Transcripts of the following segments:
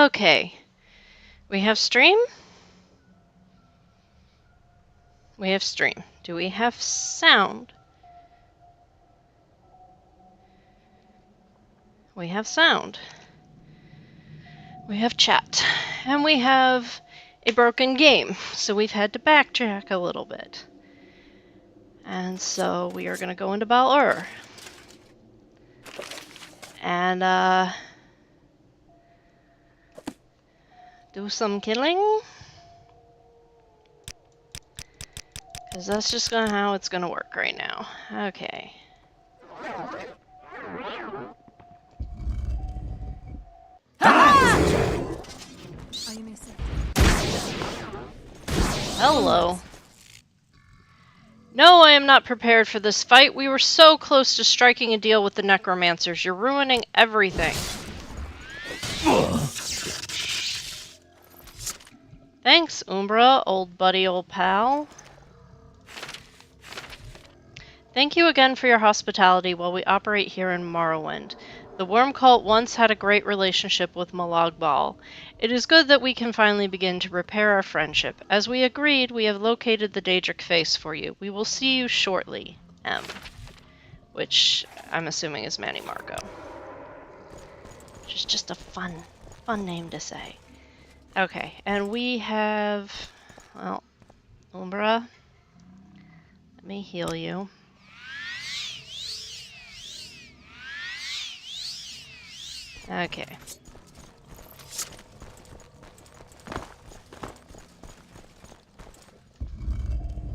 Okay. We have stream? We have stream. Do we have sound? We have sound. We have chat. And we have a broken game, so we've had to backtrack a little bit. And so we are going to go into Bal-Ur. And, do some killing. Because that's just how it's going to work right now. Okay. Hello. No, I am not prepared for this fight. We were so close to striking a deal with the necromancers. You're ruining everything. Thanks, Umbra, old buddy, old pal. Thank you again for your hospitality while we operate here in Morrowind. The Worm Cult once had a great relationship with Molag Bal. It is good that we can finally begin to repair our friendship. As we agreed, we have located the Daedric face for you. We will see you shortly, M. Which I'm assuming is Manny Marco. Which is just a fun name to say. Okay, and we have, well, Umbra, let me heal you. Okay.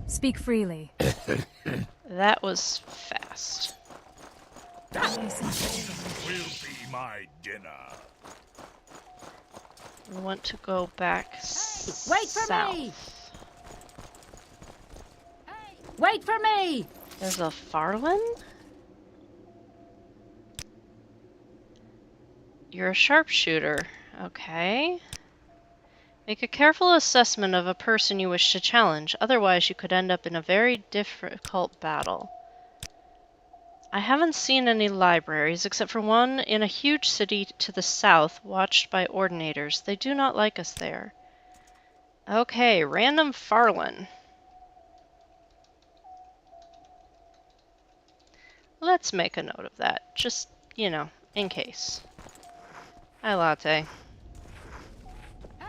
Speak freely. That was fast. Will be my dinner. We want to go back Wait for south. me! Wait for me! There's a Farlin? You're a sharpshooter. Okay. Make a careful assessment of a person you wish to challenge, otherwise you could end up in a very difficult battle. I haven't seen any libraries, except for one in a huge city to the south, watched by ordinators. They do not like us there. Okay, random Farlin. Let's make a note of that, just, you know, in case. Hi, Latte.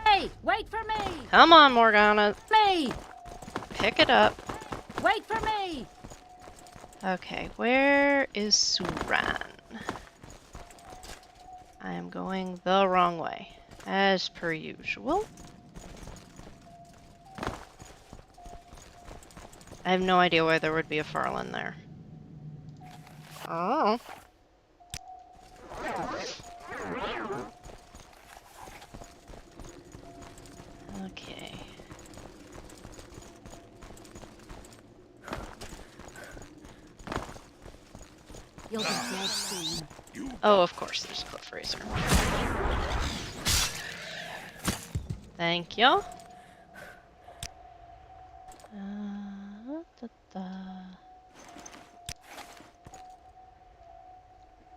Hey, wait for me! Come on, Morgana. Me! Pick it up. Wait for me! Okay, where is Suran? I am going the wrong way, as per usual. I have no idea why there would be a Farlin there. Oh. Okay. You'll be dead soon. Oh, of course, there's a cliff razor. Thank you.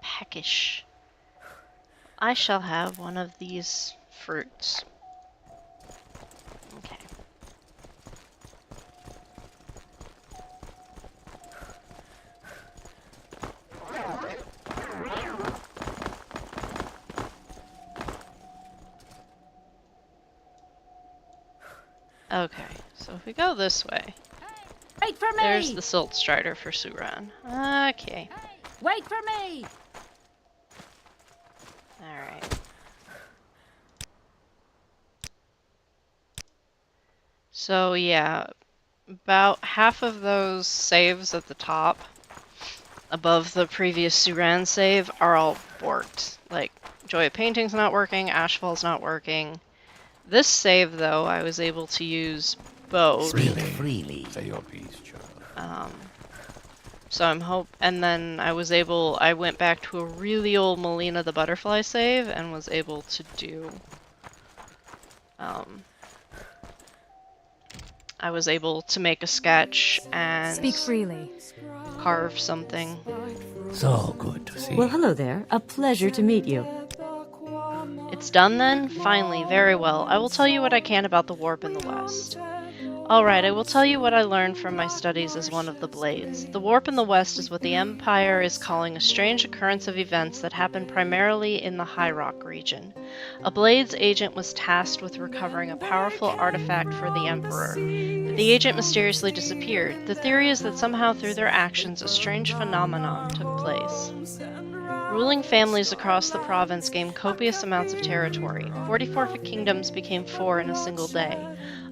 Peckish. I shall have one of these fruits. Okay. Okay, so if we go this way, Wait for me! there's the Silt Strider for Suran. Okay. Wait for me! Alright. So yeah, about half of those saves at the top, above the previous Suran save, are all borked. Like, Joy of Painting's not working, Ashfall's not working. This save, though, I was able to use both. Freely. Say your piece, child. So and then I went back to a really old Melina the Butterfly save and was able to do, I was able to make a sketch and Speak freely. carve something. So good to see. Well, hello there. A pleasure to meet you. It's done then? Finally, very well. I will tell you what I can about the warp in the west. Alright, I will tell you what I learned from my studies as one of the Blades. The warp in the west is what the Empire is calling a strange occurrence of events that happen primarily in the High Rock region. A Blades agent was tasked with recovering a powerful artifact for the Emperor, but the agent mysteriously disappeared. The theory is that somehow through their actions a strange phenomenon took place. Ruling families across the province gained copious amounts of territory. 44 kingdoms became 4 in a single day.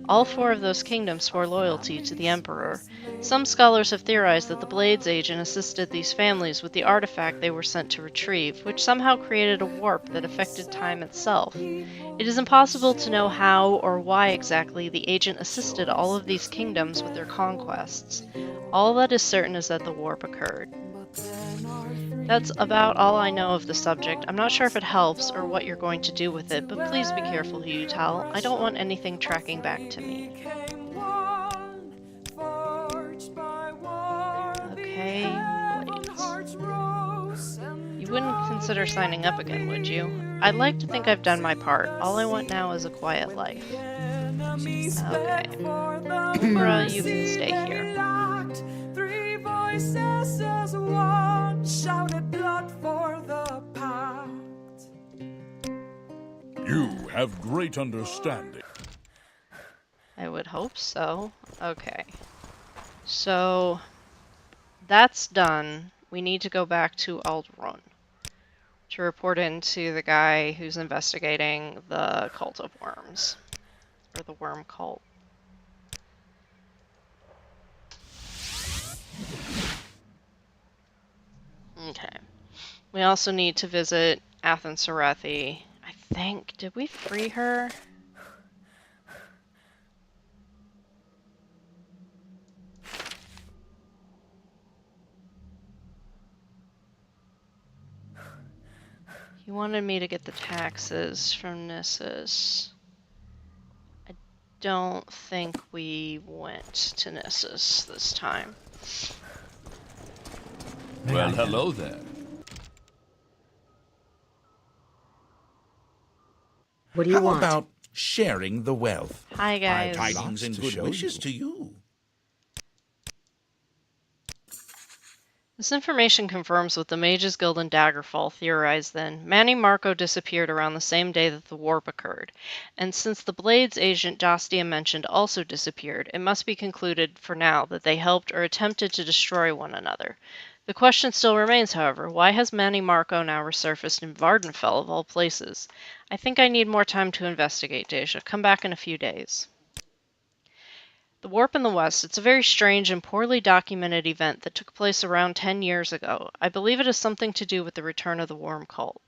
All 4 of those kingdoms swore loyalty to the Emperor. Some scholars have theorized that the Blades agent assisted these families with the artifact they were sent to retrieve, which somehow created a warp that affected time itself. It is impossible to know how or why exactly the agent assisted all of these kingdoms with their conquests. All that is certain is that the warp occurred. That's about all I know of the subject. I'm not sure if it helps or what you're going to do with it, but please be careful who you tell. I don't want anything tracking back to me. Okay, Blades. You wouldn't consider signing up again, would you? I'd like to think I've done my part. All I want now is a quiet life. Okay. Umbra, you can stay here. You have great understanding. I would hope so. Okay. So, that's done. We need to go back to Aldrun to report in to the guy who's investigating the cult of worms. Or the worm cult. Okay. We also need to visit Athen Sarethi. I think, did we free her? He wanted me to get the taxes from Nissus. I don't think we went to Nissus this time. Well, hello there. What do you How want? about sharing the wealth? Hi, guys. Tidings and to good show wishes you. to you. This information confirms what the Mages Guild and Daggerfall theorized then. Manny Marco disappeared around the same day that the warp occurred, and since the Blades agent Dacia mentioned also disappeared, it must be concluded for now that they helped or attempted to destroy one another. The question still remains, however, why has Manny Marco now resurfaced in Vardenfell of all places? I think I need more time to investigate, Dacia. Come back in a few days. The Warp in the West, it's a very strange and poorly documented event that took place around 10 years ago. I believe it has something to do with the return of the worm cult.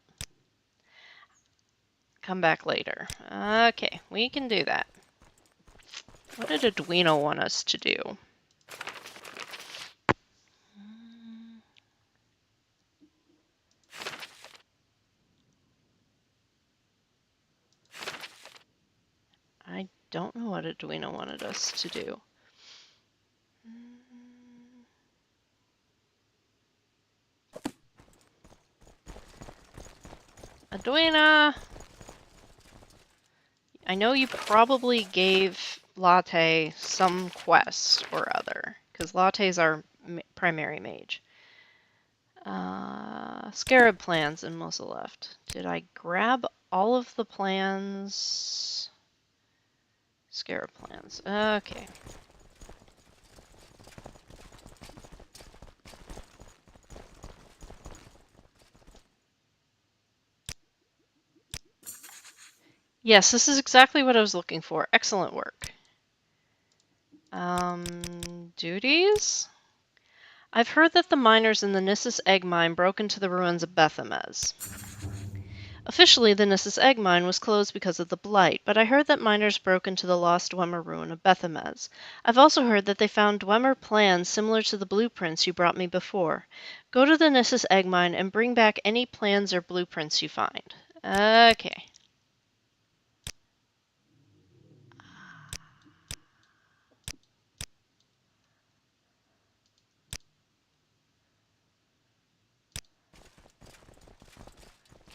Come back later. Okay, we can do that. What did Edwina want us to do? I don't know what Edwina wanted us to do. Edwina! I know you probably gave Latte some quest or other, because Latte's our primary mage. Scarab plans in Mosa left. Did I grab all of the plans? Scarab plans. Okay. Yes, this is exactly what I was looking for. Excellent work. Duties? I've heard that the miners in the Nissus egg mine broke into the ruins of Bethamez. Officially, the Nissus egg mine was closed because of the blight, but I heard that miners broke into the lost Dwemer ruin of Bethamez. I've also heard that they found Dwemer plans similar to the blueprints you brought me before. Go to the Nissus egg mine and bring back any plans or blueprints you find. Okay.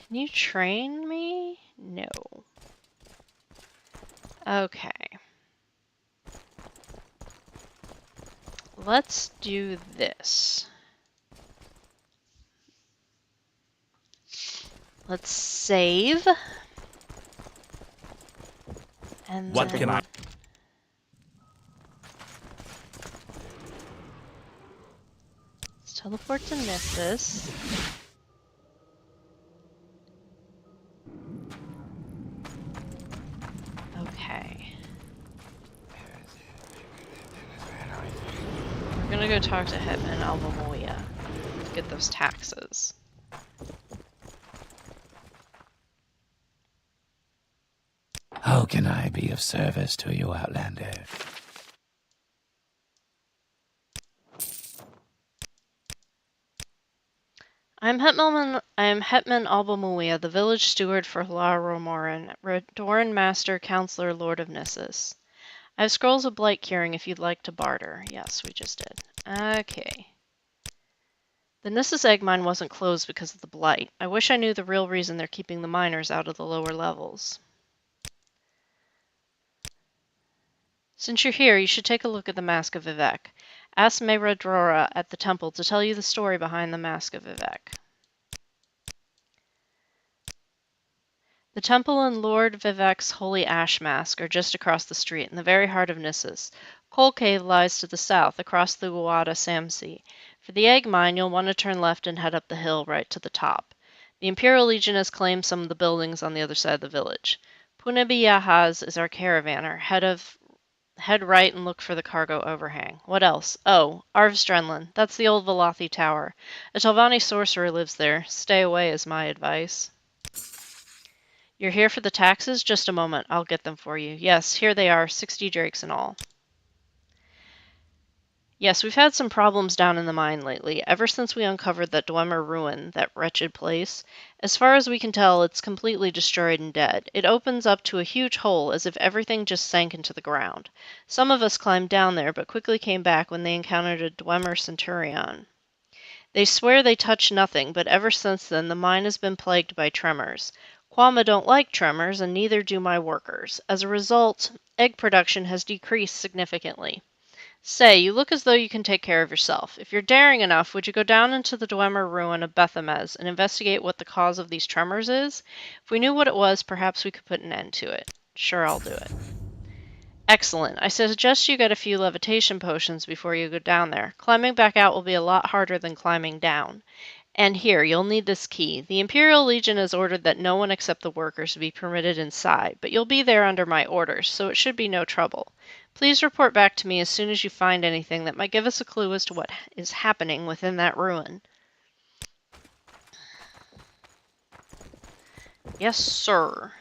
Can you train me? No. Okay. Let's do this. Let's save. And What then can I... let's teleport to Nissus. Okay. We're gonna go talk to Hetman Albamoya to get those taxes. How can I be of service to you, Outlander? I'm Hetman Albamoya, the village steward for La Romoran, Redoran Master, Counselor, Lord of Nissus. I have scrolls of blight curing if you'd like to barter. Yes, we just did. Okay. The Nissus egg mine wasn't closed because of the blight. I wish I knew the real reason they're keeping the miners out of the lower levels. Since you're here, you should take a look at the Mask of Vivek. Ask Meradrora at the temple to tell you the story behind the Mask of Vivek. The temple and Lord Vivek's holy ash mask are just across the street, in the very heart of Nissus. Coal Cave lies to the south, across the Guada Samsi. For the egg mine, you'll want to turn left and head up the hill right to the top. The Imperial Legion has claimed some of the buildings on the other side of the village. Punabi Yahaz is our caravaner. Head right and look for the cargo overhang. What else? Oh, Arvstrenlin. That's the old Velothi Tower. A Telvanni sorcerer lives there. Stay away is my advice. You're here for the taxes? Just a moment. I'll get them for you. Yes, here they are. 60 drakes in all. Yes, we've had some problems down in the mine lately, ever since we uncovered that Dwemer ruin, that wretched place. As far as we can tell, it's completely destroyed and dead. It opens up to a huge hole, as if everything just sank into the ground. Some of us climbed down there, but quickly came back when they encountered a Dwemer centurion. They swear they touched nothing, but ever since then the mine has been plagued by tremors. Quama don't like tremors, and neither do my workers. As a result, egg production has decreased significantly. Say, you look as though you can take care of yourself. If you're daring enough, would you go down into the Dwemer ruin of Bethamez and investigate what the cause of these tremors is? If we knew what it was, perhaps we could put an end to it. Sure, I'll do it. Excellent. I suggest you get a few levitation potions before you go down there. Climbing back out will be a lot harder than climbing down. And here, you'll need this key. The Imperial Legion has ordered that no one except the workers be permitted inside, but you'll be there under my orders, so it should be no trouble. Please report back to me as soon as you find anything that might give us a clue as to what is happening within that ruin. Yes, sir.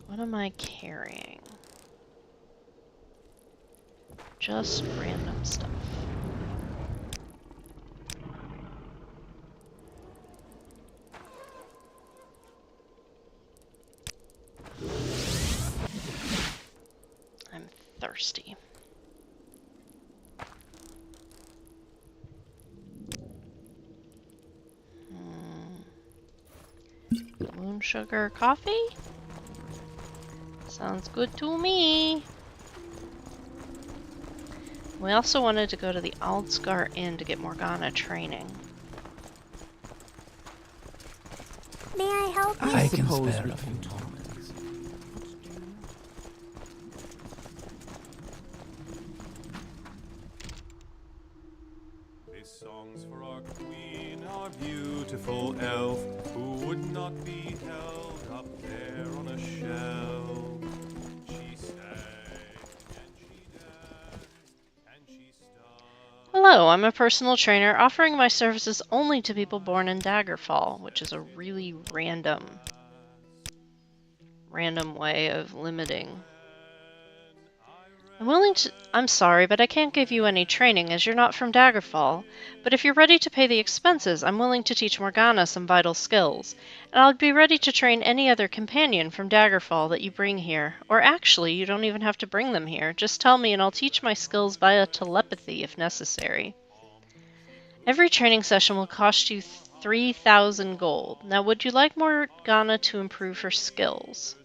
What am I carrying? Just random stuff. I'm thirsty. Moon sugar coffee? Sounds good to me. We also wanted to go to the Aldscar Inn to get Morgana training. May I help you? I can spare a few moments. This song's for our queen, our beautiful elf, who would not be held up there on a shelf. She sang and she danced and she stung. Hello, I'm a personal trainer offering my services only to people born in Daggerfall, which is a really random way of limiting. I'm sorry, but I can't give you any training as you're not from Daggerfall. But if you're ready to pay the expenses, I'm willing to teach Morgana some vital skills. And I'll be ready to train any other companion from Daggerfall that you bring here. Or actually, you don't even have to bring them here. Just tell me and I'll teach my skills via telepathy if necessary. Every training session will cost you 3,000 gold. Now, would you like Morgana to improve her skills?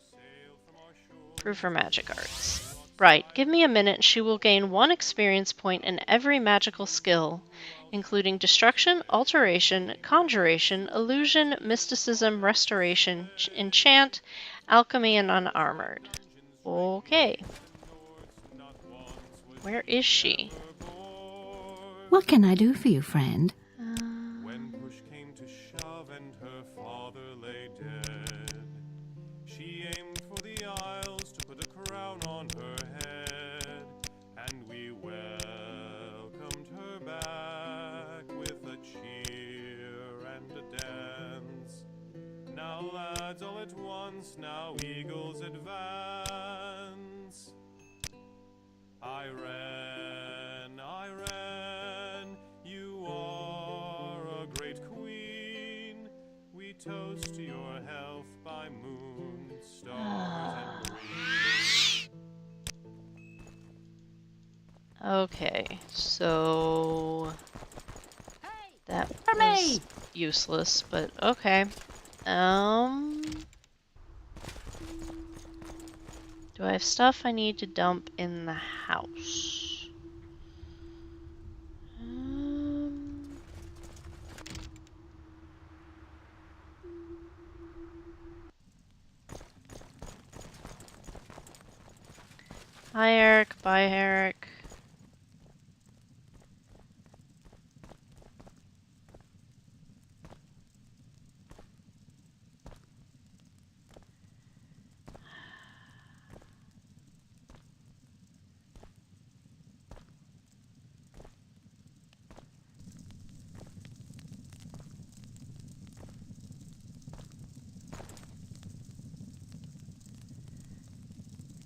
Improve her magic arts. Right, give me a minute. She will gain 1 experience point in every magical skill, including destruction, alteration, conjuration, illusion, mysticism, restoration, enchant, alchemy, and unarmored. Okay. Where is she? What can I do for you, friend? When push came to shove and her father lay dead, she aimed for the Isles to put a crown on her head, and we welcomed her back with a cheer and a dance. Now lads all at once, now eagles advance. I ran, you are a great queen. We toast to your health by moon, stars, and green. Okay, so that For was me! useless, but okay. Do I have stuff I need to dump in the house? Hi, Eric. Bye, Eric.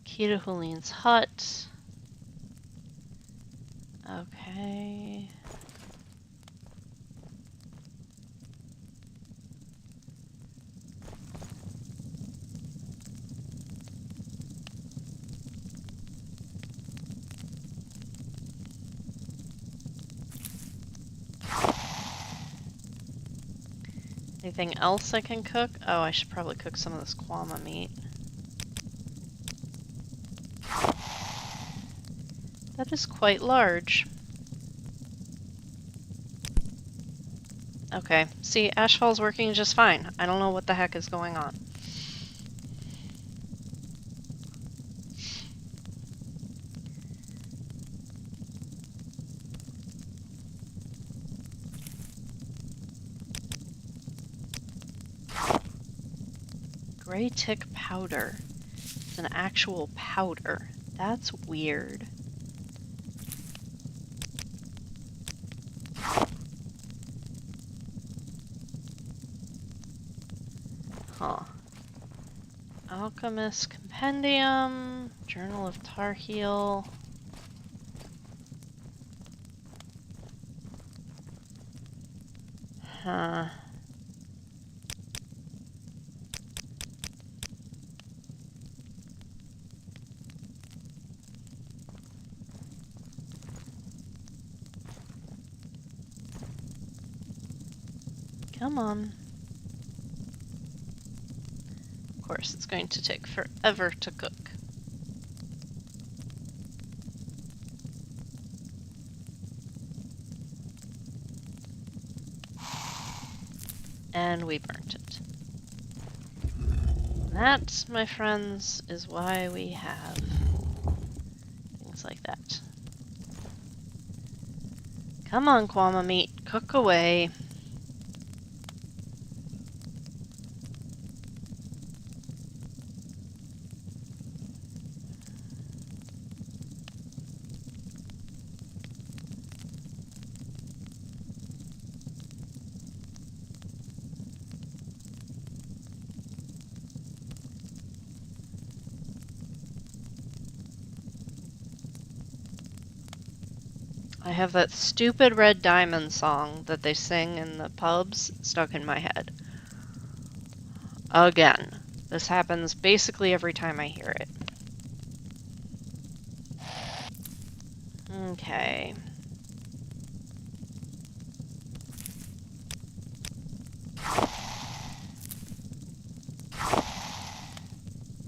Key to Julian's hut. Okay. Anything else I can cook? Oh, I should probably cook some of this kwama meat. That is quite large. Okay, see, Ashfall's working just fine. I don't know what the heck is going on. Gray tick powder. It's an actual powder. That's weird. Huh. Alchemist Compendium, Journal of Tarheel. Huh. Come on. Of course, it's going to take forever to cook. And we burnt it. That, my friends, is why we have things like that. Come on, kwama meat, cook away. I have that stupid Red Diamond song that they sing in the pubs stuck in my head. Again. This happens basically every time I hear it. Okay.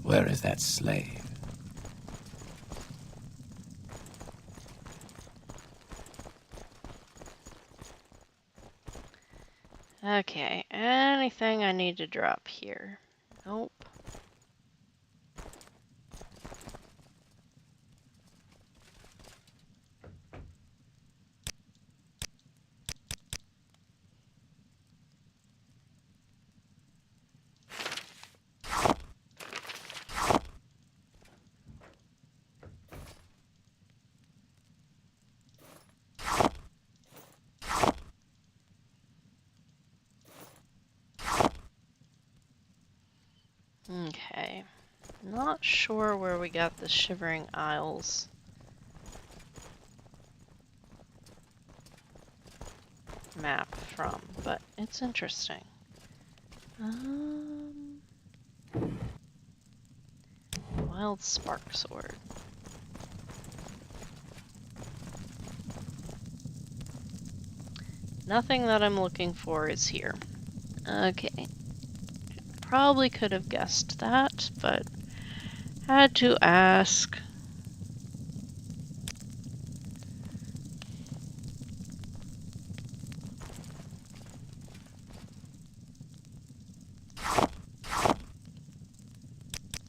Where is that slave? Okay, anything I need to drop here? Nope. Okay. Not sure where we got the Shivering Isles map from, but it's interesting. Wild Spark Sword. Nothing that I'm looking for is here. Okay. Probably could have guessed that, but had to ask.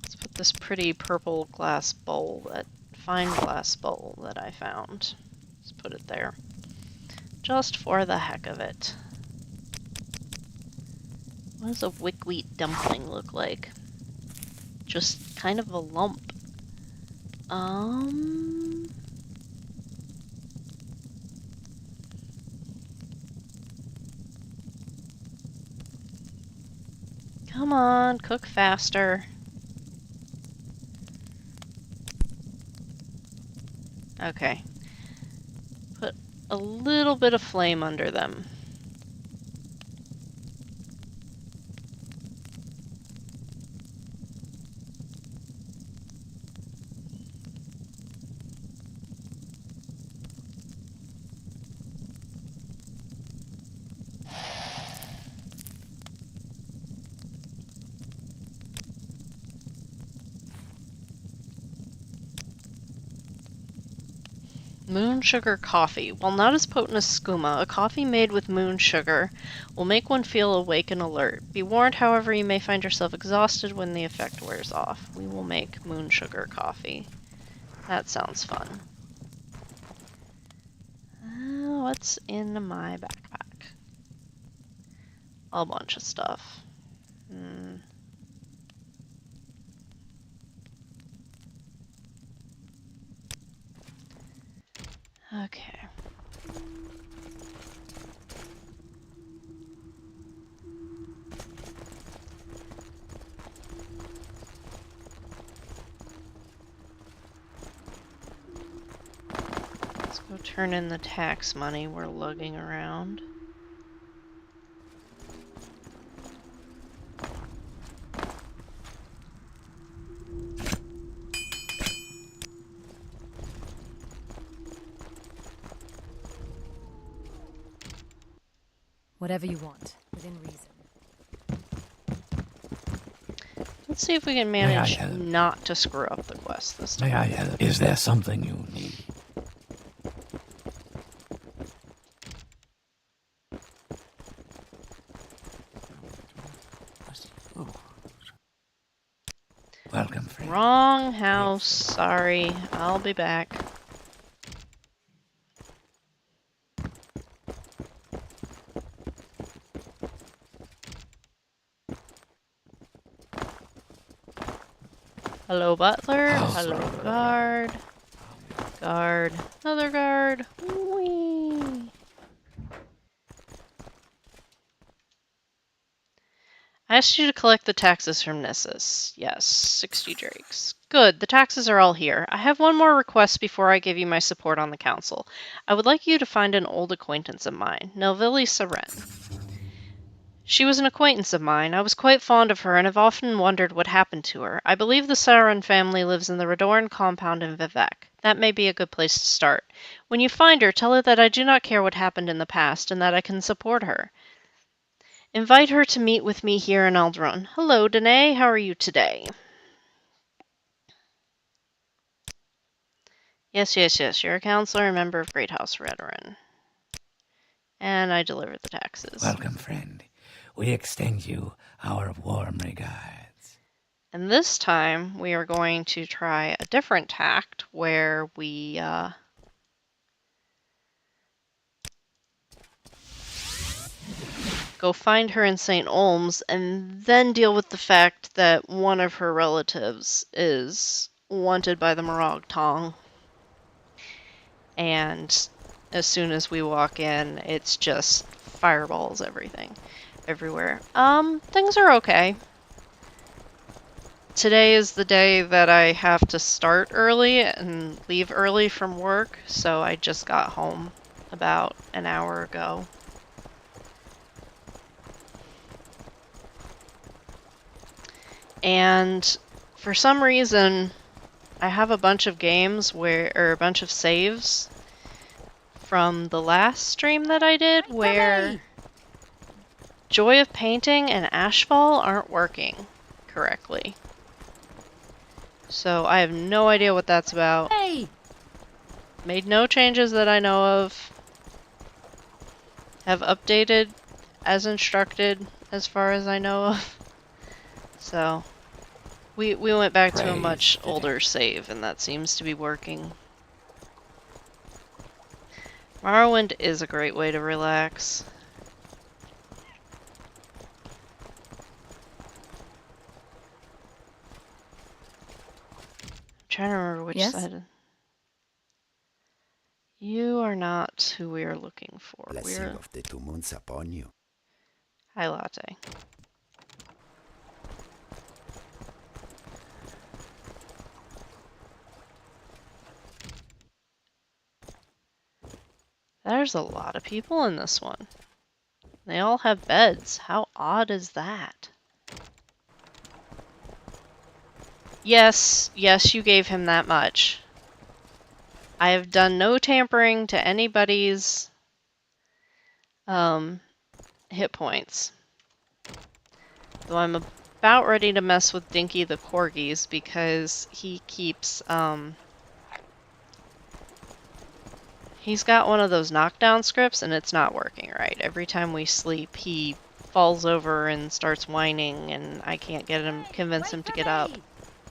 Let's put this pretty purple glass bowl, that fine glass bowl that I found. Let's put it there. Just for the heck of it. What does a wickweed dumpling look like? Just kind of a lump. Come on, cook faster. Okay. Put a little bit of flame under them. Moon sugar coffee. While not as potent as skooma, a coffee made with moon sugar will make one feel awake and alert. Be warned, however, you may find yourself exhausted when the effect wears off. We will make moon sugar coffee. That sounds fun. What's in my backpack? A bunch of stuff. Okay. Let's go turn in the tax money we're lugging around. Whatever you want, within reason. Let's see if we can manage not to screw up the quest this time. May I help? Is there something you need? Welcome, friend. Wrong house. Sorry. I'll be back. Hello, butler. Hello, guard. Guard. Another guard. Whee! I asked you to collect the taxes from Nissus. Yes, 60 drakes. Good, the taxes are all here. I have one more request before I give you my support on the council. I would like you to find an old acquaintance of mine, Nelvili Seren. She was an acquaintance of mine. I was quite fond of her and have often wondered what happened to her. I believe the Saren family lives in the Radorn compound in Vivek. That may be a good place to start. When you find her, tell her that I do not care what happened in the past and that I can support her. Invite her to meet with me here in Aldron. Hello, Danae. How are you today? Yes, yes, yes. You're a counselor and member of Great House Veteran. And I deliver the taxes. Welcome, friend. We extend you our warm regards. And this time we are going to try a different tact where we go find her in St. Olms and then deal with the fact that one of her relatives is wanted by the Morag Tong. And as soon as we walk in, it's just fireballs everywhere. Things are okay. Today is the day that I have to start early and leave early from work, so I just got home about an hour ago. And for some reason, I have a bunch of games or a bunch of saves from the last stream that I did where Joy of Painting and Ashfall aren't working correctly. So I have no idea what that's about. Hey! Made no changes that I know of. Have updated as instructed as far as I know of. So we went back to a much older save and that seems to be working. Morrowind is a great way to relax. I'm trying to remember which side. You are not who we are looking for. Blessing of the 2 months upon you. Hi, Latte. There's a lot of people in this one. They all have beds. How odd is that? Yes, yes, you gave him that much. I have done no tampering to anybody's hit points. Though I'm about ready to mess with Dinky the Corgis because he keeps he's got one of those knockdown scripts and it's not working right. Every time we sleep, he falls over and starts whining and I can't convince him to get up.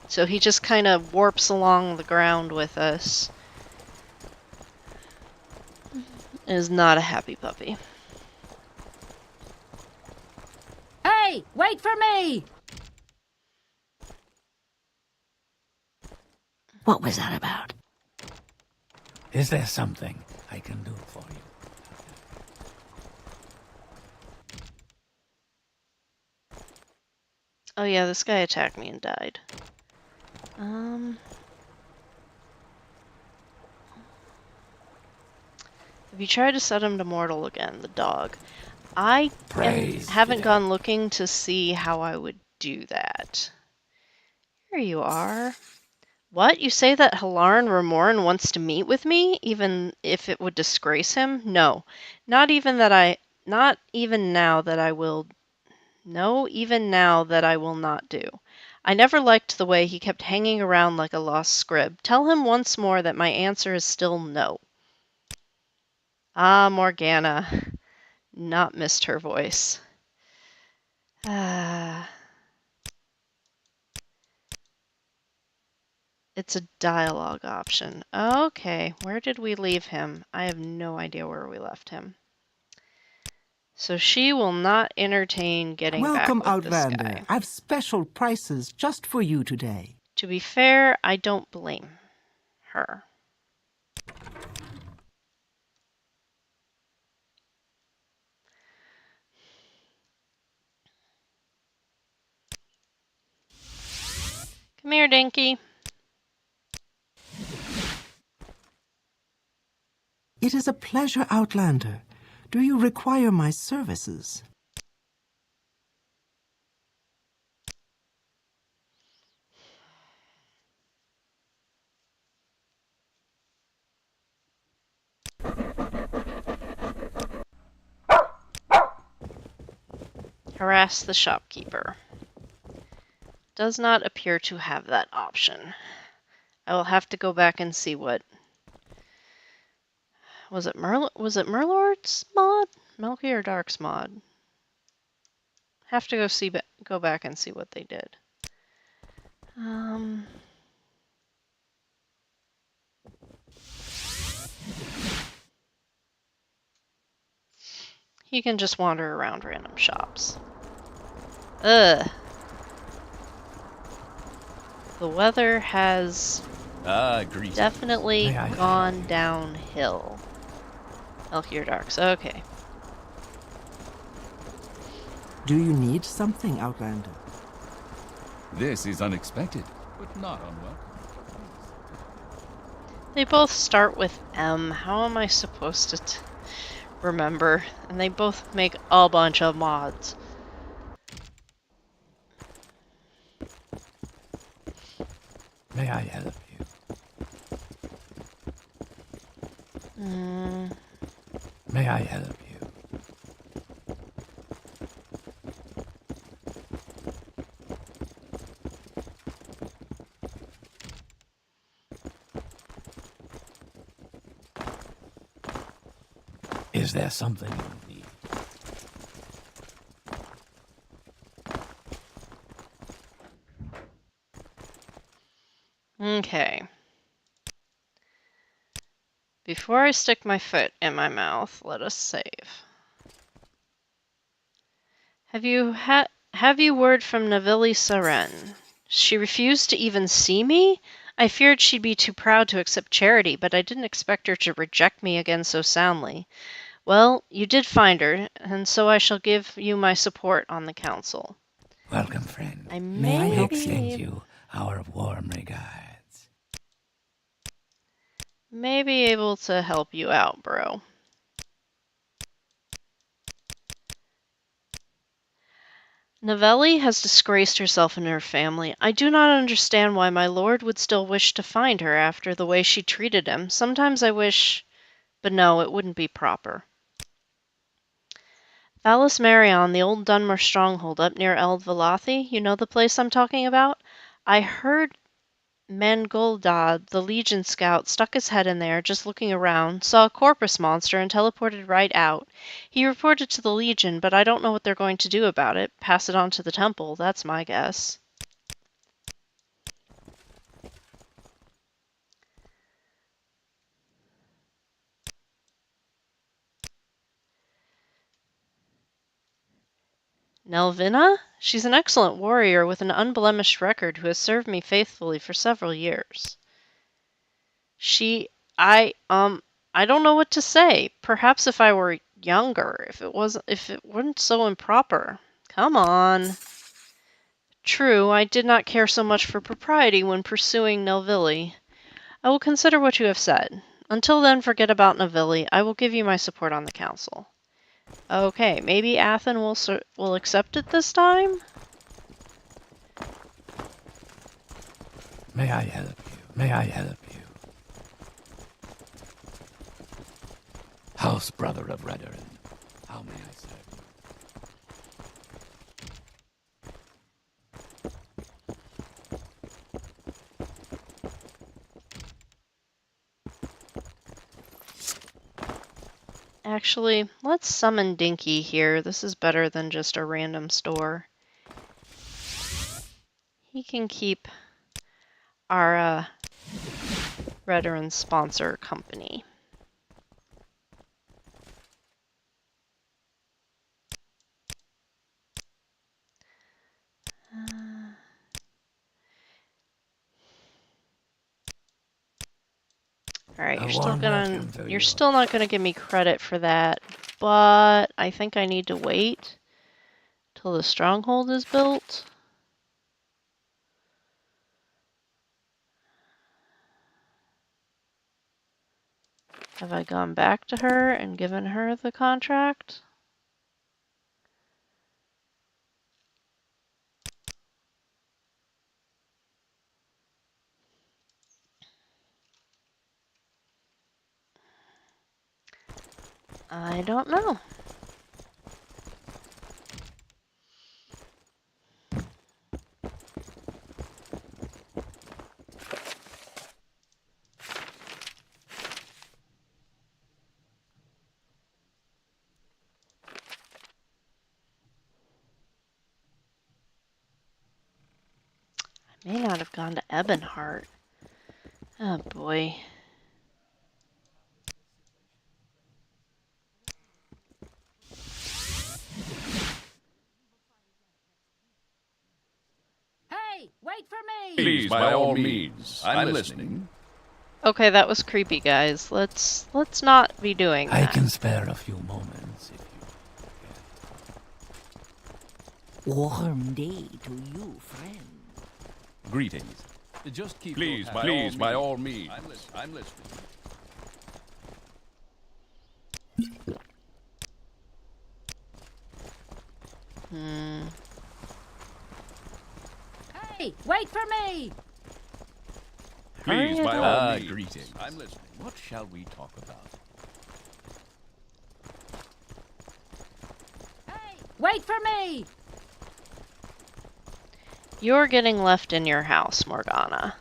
So he just kind of warps along the ground with us. Is not a happy puppy. Hey, wait for me! What was that about? Is there something I can do for you? Oh yeah, this guy attacked me and died. Have you tried to set him to mortal again, the dog? I haven't gone looking to see how I would do that. Here you are. What? You say that Halarn Ramorn wants to meet with me, even if it would disgrace him? No. Not even now that I will not do. I never liked the way he kept hanging around like a lost scrib. Tell him once more that my answer is still no. Ah, Morgana. Not missed her voice. It's a dialogue option. Okay, where did we leave him? I have no idea where we left him. So she will not entertain getting Welcome, back with Outlander. this guy. I've special prices just for you today. To be fair, I don't blame her. Come here, Dinky. It is a pleasure, Outlander. Do you require my services? Harass the shopkeeper. Does not appear to have that option. I will have to go back and see what Was it Merlord's mod? Milky or Dark's mod? Have to go back and see what they did. He can just wander around random shops. Ugh. The weather has definitely gone downhill. Milky or Darks, okay. Do you need something, Outlander? This is unexpected, but not unwelcome. They both start with M. How am I supposed to remember? And they both make a bunch of mods. May I help you? May I help you? Is there something you need? Okay. Before I stick my foot in my mouth, let us save. Have you word from Navili Saren? She refused to even see me? I feared she'd be too proud to accept charity, but I didn't expect her to reject me again so soundly. Well, you did find her, and so I shall give you my support on the council. Welcome, friend. May I help extend you our warm regards. May be able to help you out, bro. Novelli has disgraced herself and her family. I do not understand why my lord would still wish to find her after the way she treated him. Sometimes I wish... But no, it wouldn't be proper. Valis Marion, the old Dunmer stronghold up near Eld Valathi. You know the place I'm talking about? I heard Mangoldad, the Legion scout, stuck his head in there, just looking around, saw a corpus monster, and teleported right out. He reported to the Legion, but I don't know what they're going to do about it. Pass it on to the temple, that's my guess. Nelvina? She's an excellent warrior with an unblemished record who has served me faithfully for several years. I don't know what to say. Perhaps if I were younger, if it weren't so improper. Come on. True, I did not care so much for propriety when pursuing Nelvilli. I will consider what you have said. Until then, forget about Nelvilli. I will give you my support on the council. Okay, maybe Athen will accept it this time? May I help you? May I help you? House brother of Redoran, how may I serve you? Actually, let's summon Dinky here. This is better than just a random store. He can keep our Redoran sponsor company. Alright, you're still not gonna give me credit for that, but I think I need to wait till the stronghold is built. Have I gone back to her and given her the contract? I don't know. May not have gone to Ebonheart. Oh boy. Hey, wait for me! Please, by all means. I'm listening. Okay, that was creepy, guys. Let's not be doing I that. can spare a few moments if you... Warm day to you, friend. Greetings. Just keep Please, by all means. I'm listening. Hmm. Hey, wait for me! Please, Hurry by it all up. means. Greetings. I'm listening. What shall we talk about? Hey, wait for me! You're getting left in your house, Morgana.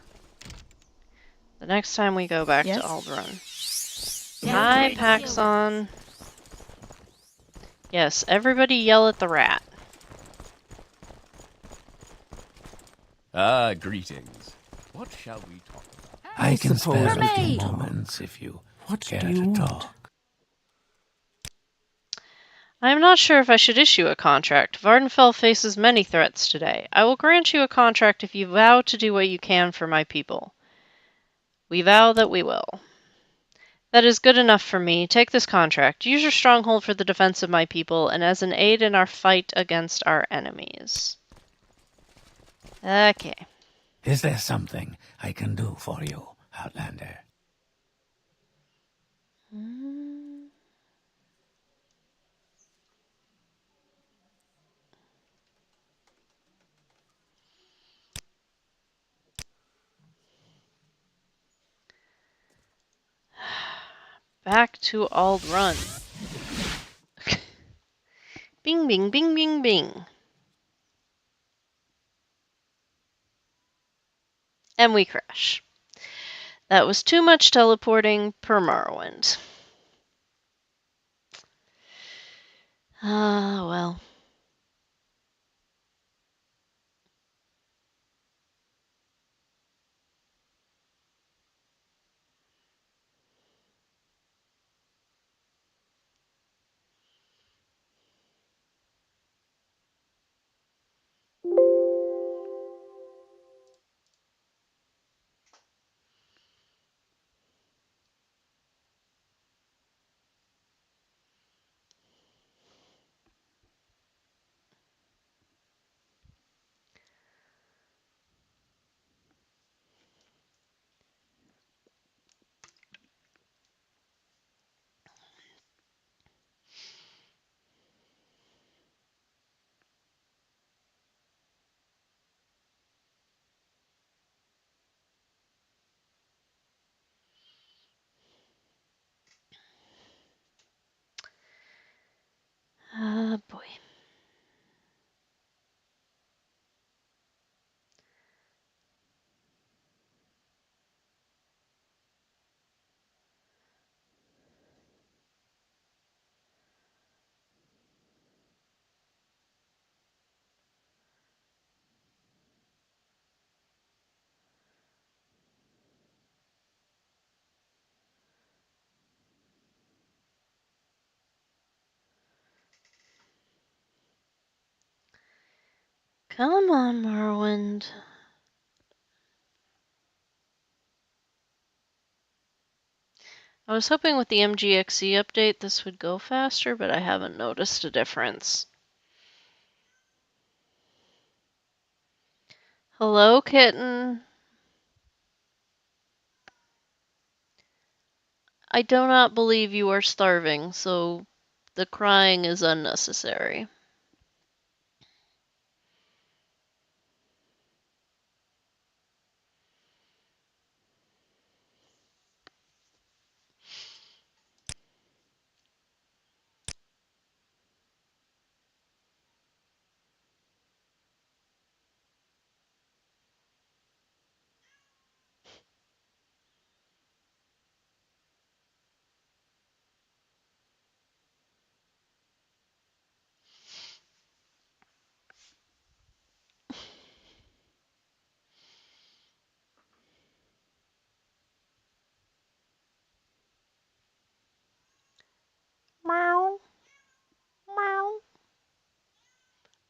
The next time we go back to Aldrun. Hi, Paxson. Yes, everybody yell at the rat. Greetings. What shall we talk about? I can suppose spare we a few can moments if you What care do you to want? talk. I am not sure if I should issue a contract. Vardenfell faces many threats today. I will grant you a contract if you vow to do what you can for my people. We vow that we will. That is good enough for me. Take this contract. Use your stronghold for the defense of my people and as an aid in our fight against our enemies. Okay. Is there something I can do for you, Outlander? Back to Aldrun. Bing, bing, bing, bing, bing. And we crash. That was too much teleporting per Morrowind. Ah, well. Ah, boy. Come on, Morrowind. I was hoping with the MGXE update this would go faster, but I haven't noticed a difference. Hello, kitten. I do not believe you are starving, so the crying is unnecessary.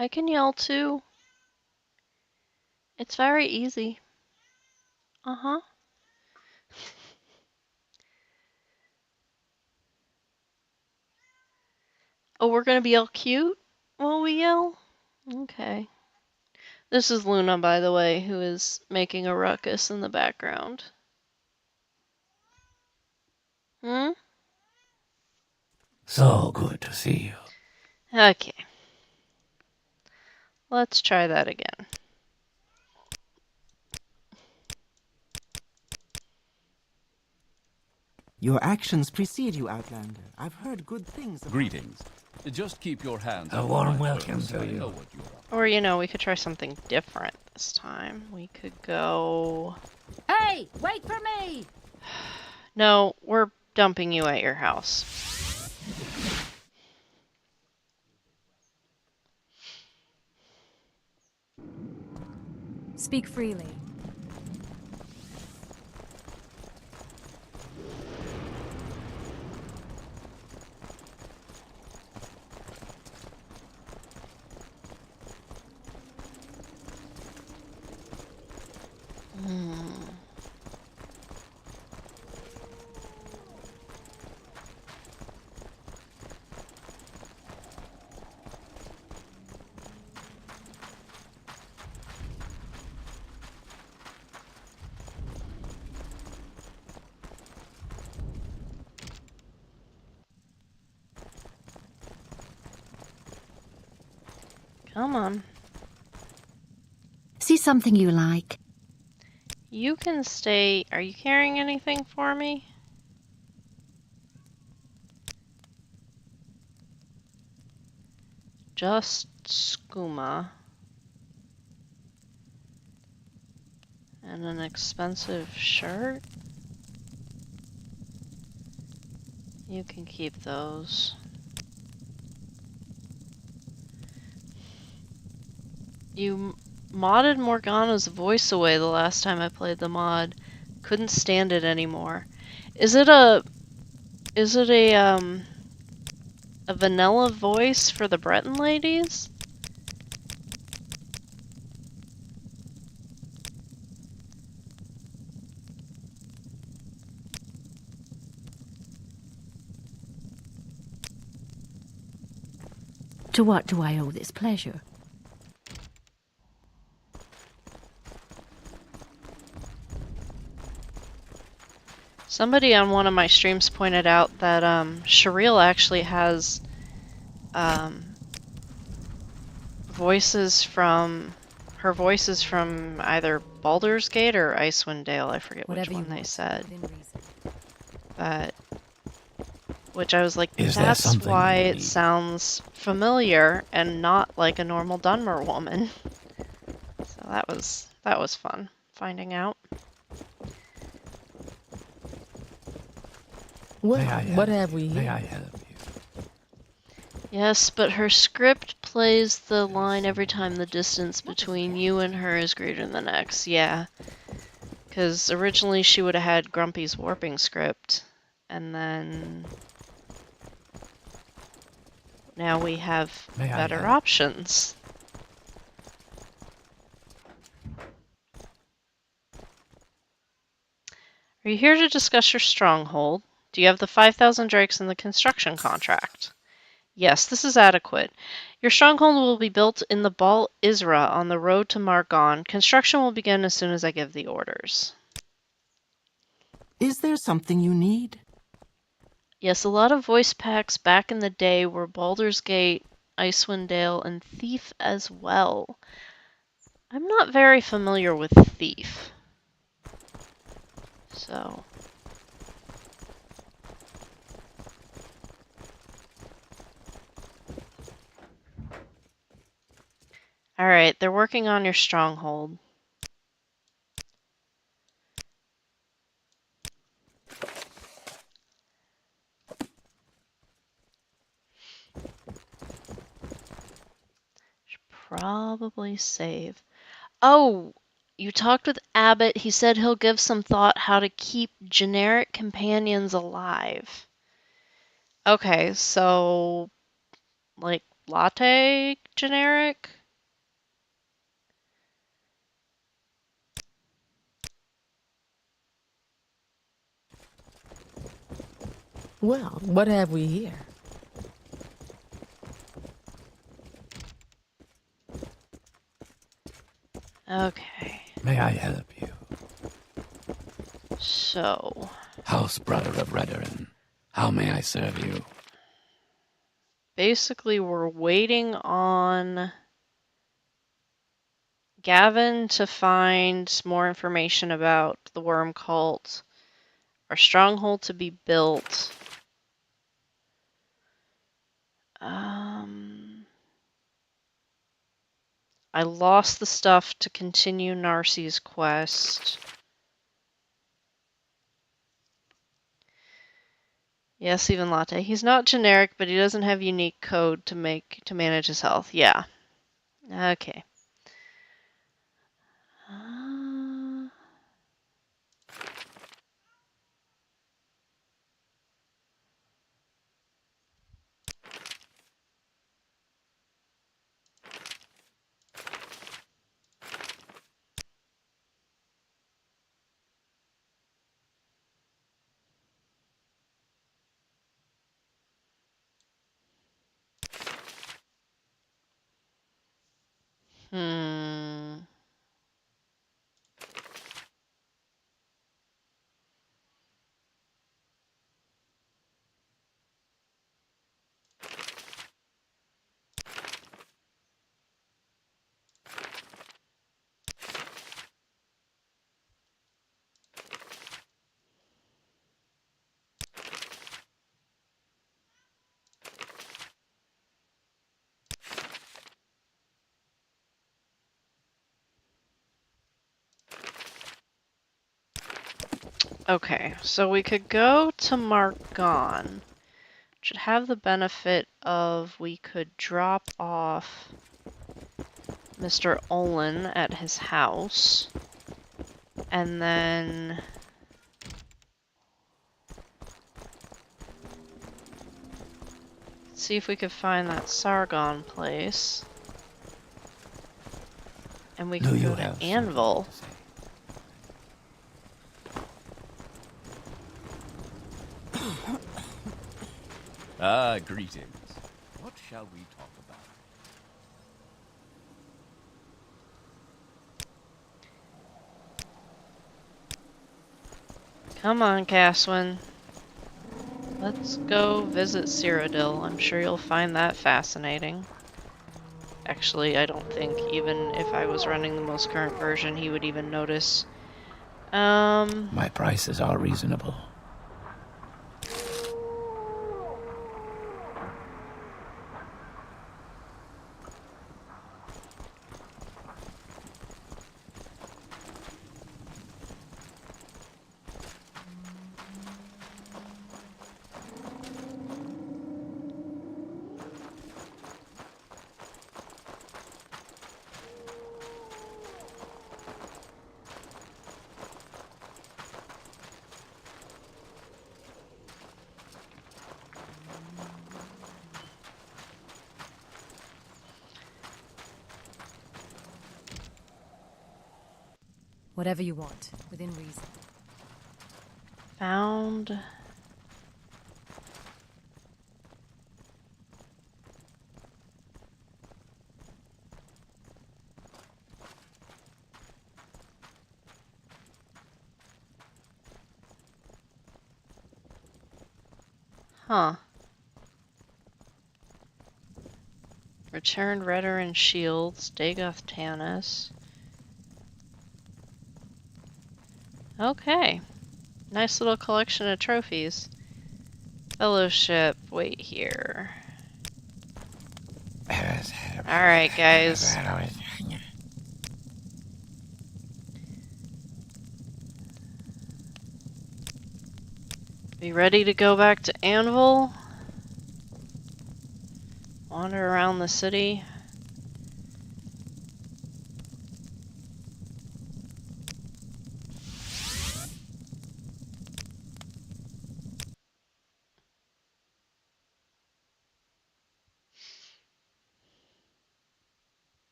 I can yell too. It's very easy. Uh-huh. Oh, we're gonna be all cute while we yell? Okay. This is Luna, by the way, who is making a ruckus in the background. Hmm? So good to see you. Okay. Let's try that again. Your actions precede you, Outlander. I've heard good things about Greetings. Just keep your hands A off warm my welcome purse. to I you. know what you're up to. Or, you know, we could try something different this time. We could go... Hey, wait for me! No, we're dumping you at your house. Speak freely. Come on. See something you like? You can stay... Are you carrying anything for me? Just skooma. And an expensive shirt? You can keep those. You modded Morgana's voice away the last time I played the mod. Couldn't stand it anymore. Is it a vanilla voice for the Breton ladies? To what do I owe this pleasure? Somebody on one of my streams pointed out that Shireel actually has voices from either Baldur's Gate or Icewind Dale. I forget Whatever which you one they want, said. within reason. But which I was like, Is there that's something why you it need? sounds familiar and not like a normal Dunmer woman. So that was fun finding out. May I What help have you? we May here? I help you? Yes, but her script plays the line every time the distance between you and her is greater than X. Yeah. Because originally she would have had Grumpy's warping script, and then now we have May I better help? options. Are you here to discuss your stronghold? Do you have the 5,000 drakes in the construction contract? Yes, this is adequate. Your stronghold will be built in the Bal Isra on the road to Margon. Construction will begin as soon as I give the orders. Is there something you need? Yes, a lot of voice packs back in the day were Baldur's Gate, Icewind Dale, and Thief as well. I'm not very familiar with Thief. So... Alright, they're working on your stronghold. Should probably save. Oh! You talked with Abbott. He said he'll give some thought how to keep generic companions alive. Okay, so... like, latte generic? Well, what have we here? Okay. May I help you? So, House brother of Redoran, how may I serve you? basically we're waiting on Gavin to find more information about the worm cult, our stronghold to be built. I lost the stuff to continue Narcy's quest. Yes, even latte. He's not generic, but he doesn't have unique code to manage his health. Yeah. Okay. Hmm. Okay, so we could go to Margon, which would have the benefit of we could drop off Mr. Olin at his house, and then see if we could find that Sargon place. And we could go to Anvil. Ah, greetings. What shall we talk about? Come on, Caswin. Let's go visit Cyrodiil. I'm sure you'll find that fascinating. Actually, I don't think even if I was running the most current version, he would even notice. My prices are reasonable. Whatever you want, within reason. Found. Huh. Returned Redoran shields, Dagoth Tanis. Okay. Nice little collection of trophies. Fellowship, wait here. Alright, guys. Be ready to go back to Anvil? Wander around the city?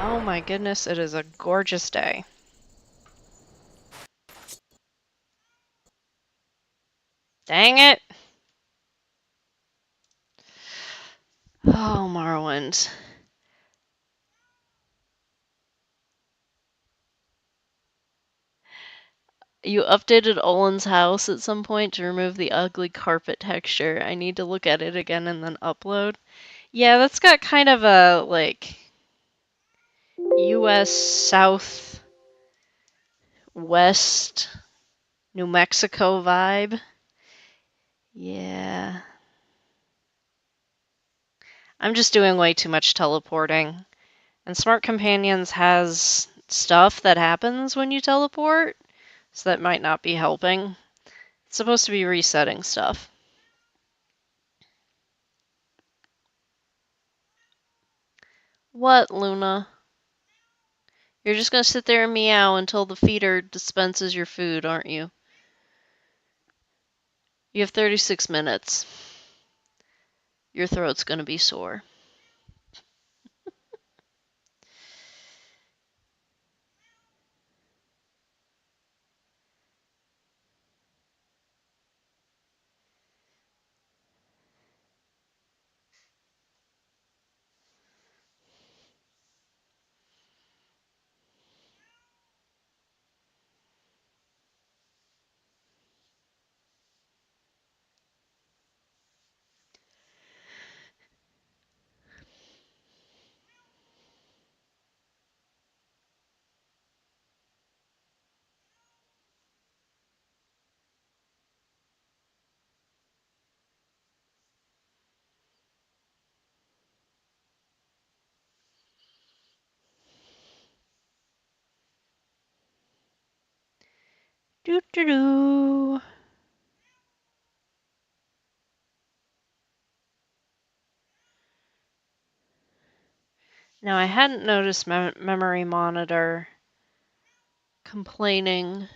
Oh my goodness, it is a gorgeous day. Dang it! Oh, Morrowind. You updated Olin's house at some point to remove the ugly carpet texture. I need to look at it again and then upload. Yeah, that's got kind of a, like, US South West New Mexico vibe. Yeah. I'm just doing way too much teleporting. And Smart Companions has stuff that happens when you teleport, so that might not be helping. It's supposed to be resetting stuff. What, Luna? You're just gonna sit there and meow until the feeder dispenses your food, aren't you? You have 36 minutes. Your throat's gonna be sore. Doo doo doo. Now, I hadn't noticed memory monitor complaining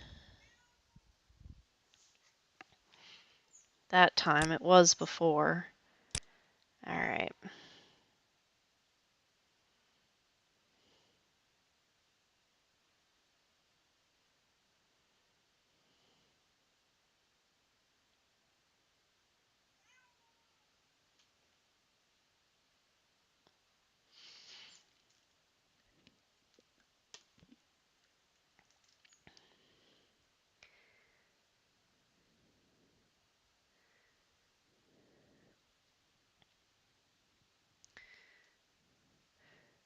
that time. It was before. Alright.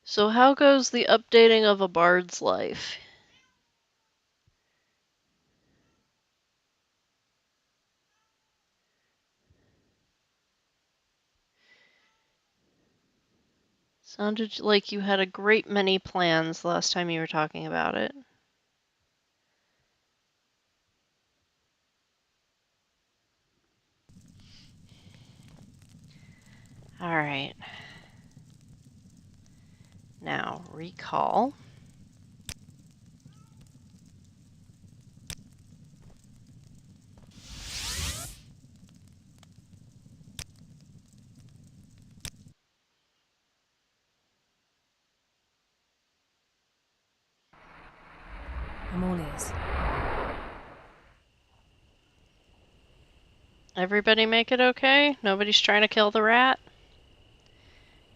So how goes the updating of a bard's life? Sounded like you had a great many plans last time you were talking about it. Alright. Now, recall. I'm all ears. Everybody make it okay? Nobody's trying to kill the rat?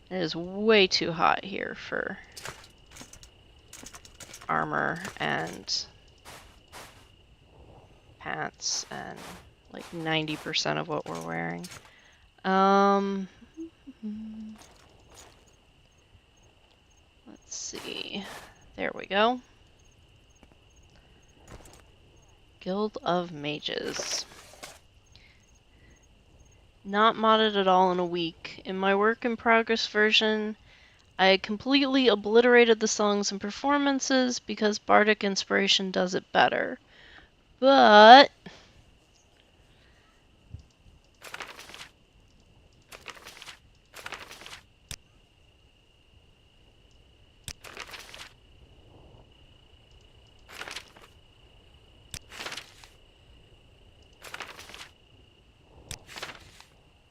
It is way too hot here for armor and pants and like 90% of what we're wearing. Let's see. There we go. Guild of Mages. Not modded at all in a week. In my work in progress version, I completely obliterated the songs and performances because Bardic Inspiration does it better. But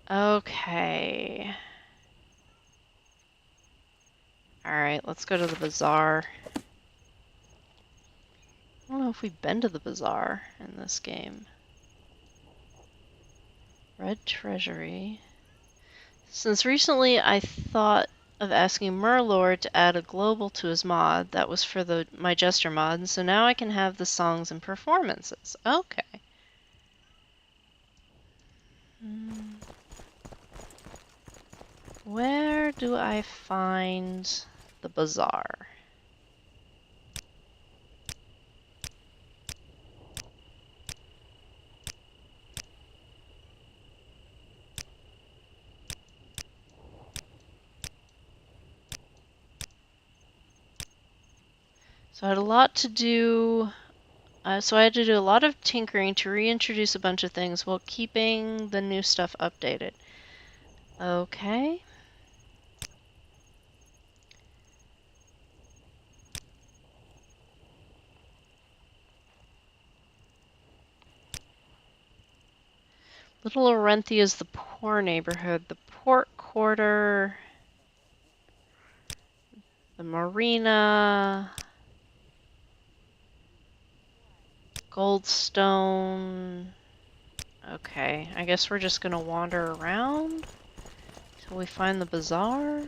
okay. Alright. Alright, let's go to the bazaar. I don't know if we've been to the bazaar in this game. Red Treasury. Since recently I thought of asking Murlord to add a global to his mod. That was for my Jester mod, and so now I can have the songs and performances. Okay. Where do I find the bazaar? So I had a lot to do. So I had to do a lot of tinkering to reintroduce a bunch of things while keeping the new stuff updated. Okay. Little Orenthia is the poor neighborhood. The port quarter, the marina, Goldstone. Okay, I guess we're just gonna wander around till we find the bazaar.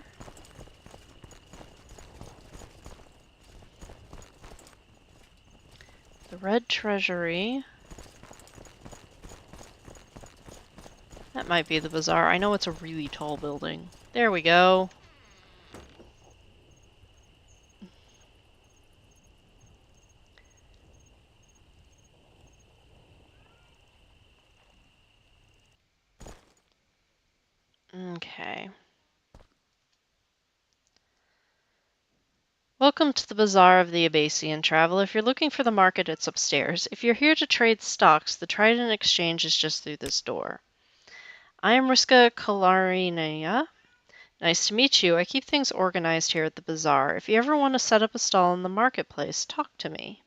The Red Treasury. That might be the bazaar. I know it's a really tall building. There we go. Okay. Welcome to the Bazaar of the Abasian, traveler. If you're looking for the market, it's upstairs. If you're here to trade stocks, the Trident Exchange is just through this door. I am Riska Kalarinaya. Nice to meet you. I keep things organized here at the bazaar. If you ever want to set up a stall in the marketplace, talk to me.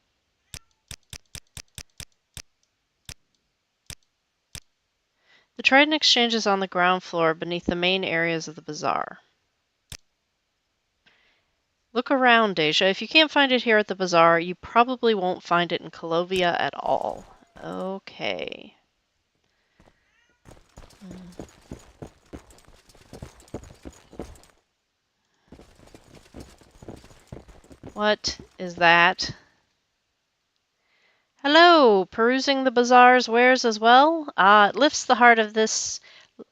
The Trident Exchange is on the ground floor beneath the main areas of the bazaar. Look around, Dacia. If you can't find it here at the bazaar, you probably won't find it in Colovia at all. Okay. What is that? Hello, perusing the bazaar's wares as well? It lifts the heart of this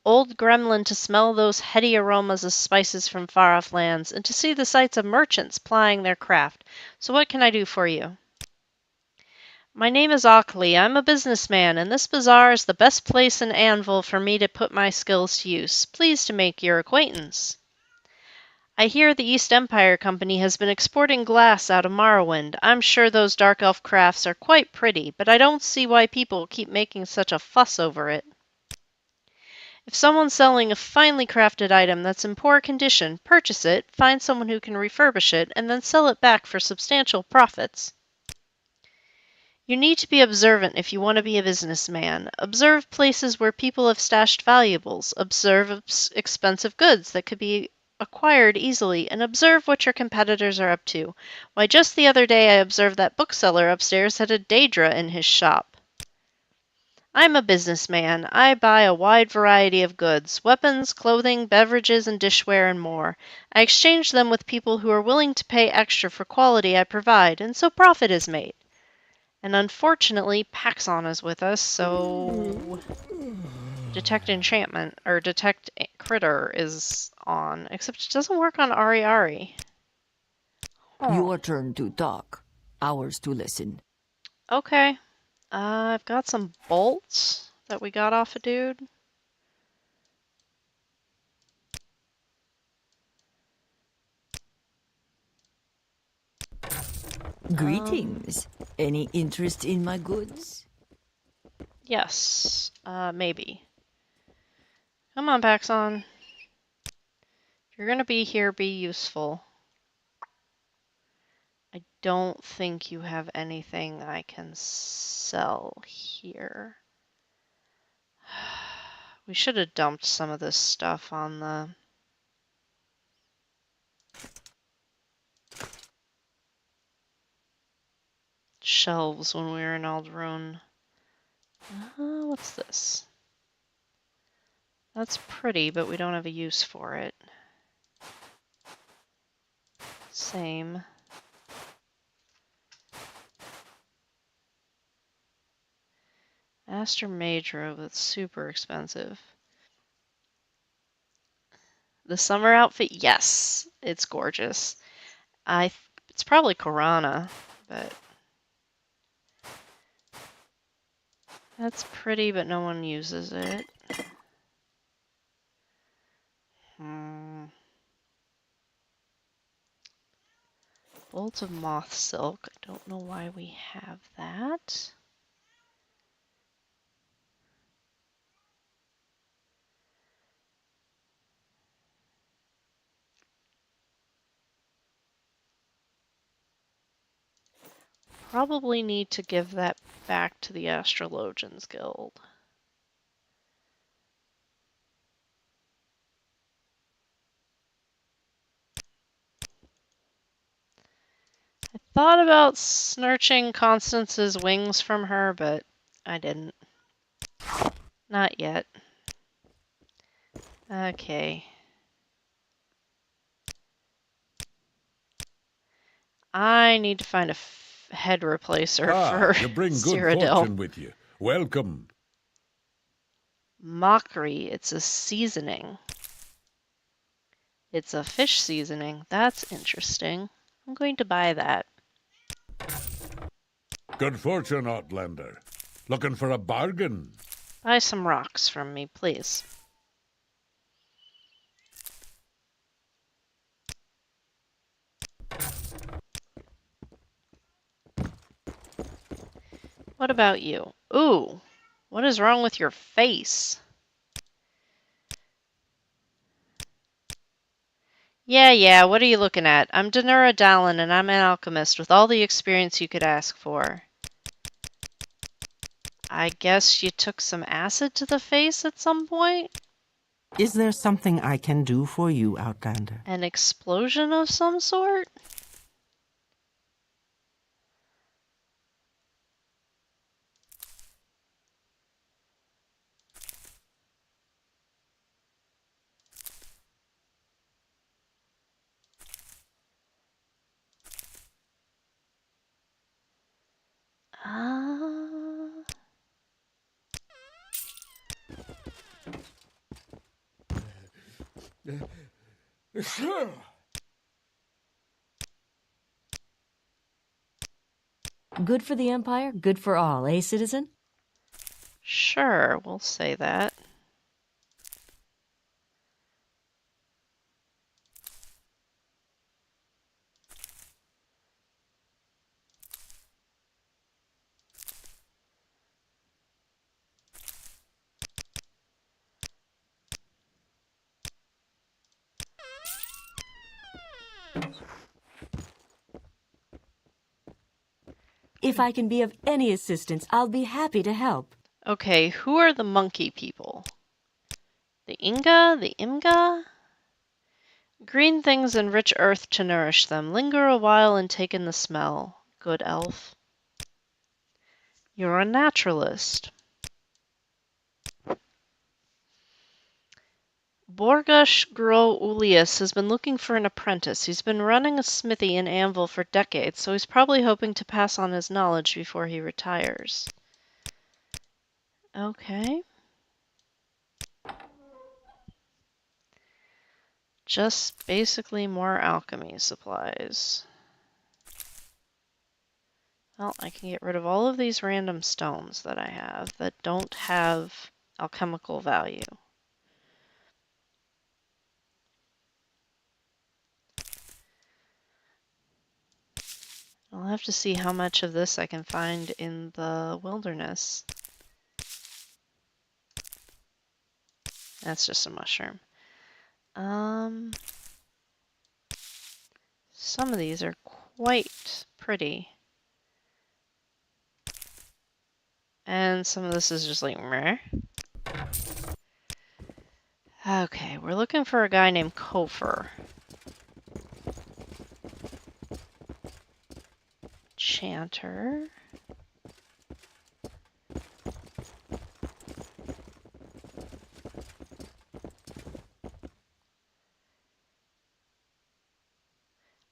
old gremlin to smell those heady aromas of spices from far-off lands, and to see the sights of merchants plying their craft. So what can I do for you? My name is Ockley. I'm a businessman, and this bazaar is the best place in Anvil for me to put my skills to use. Pleased to make your acquaintance. I hear the East Empire Company has been exporting glass out of Morrowind. I'm sure those dark elf crafts are quite pretty, but I don't see why people keep making such a fuss over it. If someone's selling a finely crafted item that's in poor condition, purchase it, find someone who can refurbish it, and then sell it back for substantial profits. You need to be observant if you want to be a businessman. Observe places where people have stashed valuables. Observe expensive goods that could be acquired easily, and observe what your competitors are up to. Why, just the other day I observed that bookseller upstairs had a Daedra in his shop. I'm a businessman. I buy a wide variety of goods, weapons, clothing, beverages, and dishware, and more. I exchange them with people who are willing to pay extra for quality I provide, and so profit is made. And unfortunately, Paxson is with us, so Detect Enchantment, or Detect Critter is on, except it doesn't work on Ari Ari. Your turn to talk, ours to listen. Okay. I've got some bolts that we got off a dude. Greetings. Any interest in my goods? Yes, maybe. Come on, Paxson. If you're gonna be here, be useful. I don't think you have anything I can sell here. We should have dumped some of this stuff on the... shelves when we were in Alderaan. What's this? That's pretty, but we don't have a use for it. Same. Aster Mage Robe, that's super expensive. The summer outfit, yes, it's gorgeous. It's probably Korana, but that's pretty, but no one uses it. Bolt of Moth Silk. I don't know why we have that. Probably need to give that back to the Astrologians Guild. I thought about snatching Constance's wings from her, but I didn't. Not yet. Okay. I need to find a head replacer for you bring good Cyrodiil. fortune with you. Welcome. Mockery. It's a seasoning. It's a fish seasoning. That's interesting. I'm going to buy that. Good fortune, Outlander. Looking for a bargain? Buy some rocks from me, please. What about you? Ooh, what is wrong with your face? Yeah, what are you looking at? I'm Denura Dallin, and I'm an alchemist with all the experience you could ask for. I guess you took some acid to the face at some point? Is there something I can do for you, Outlander? An explosion of some sort? Good for the Empire, good for all, eh, citizen? Sure, we'll say that. If I can be of any assistance, I'll be happy to help. Okay, who are the monkey people? The Inga? The Imga? Green things and rich earth to nourish them. Linger a while and take in the smell. Good elf. You're a naturalist. Borgash Gro Ulius has been looking for an apprentice. He's been running a smithy in Anvil for decades, so he's probably hoping to pass on his knowledge before he retires. Okay. Just basically more alchemy supplies. Well, I can get rid of all of these random stones that I have that don't have alchemical value. I'll have to see how much of this I can find in the wilderness. That's just a mushroom. Some of these are quite pretty. And some of this is just like meh. Okay, we're looking for a guy named Kofer. Chanter.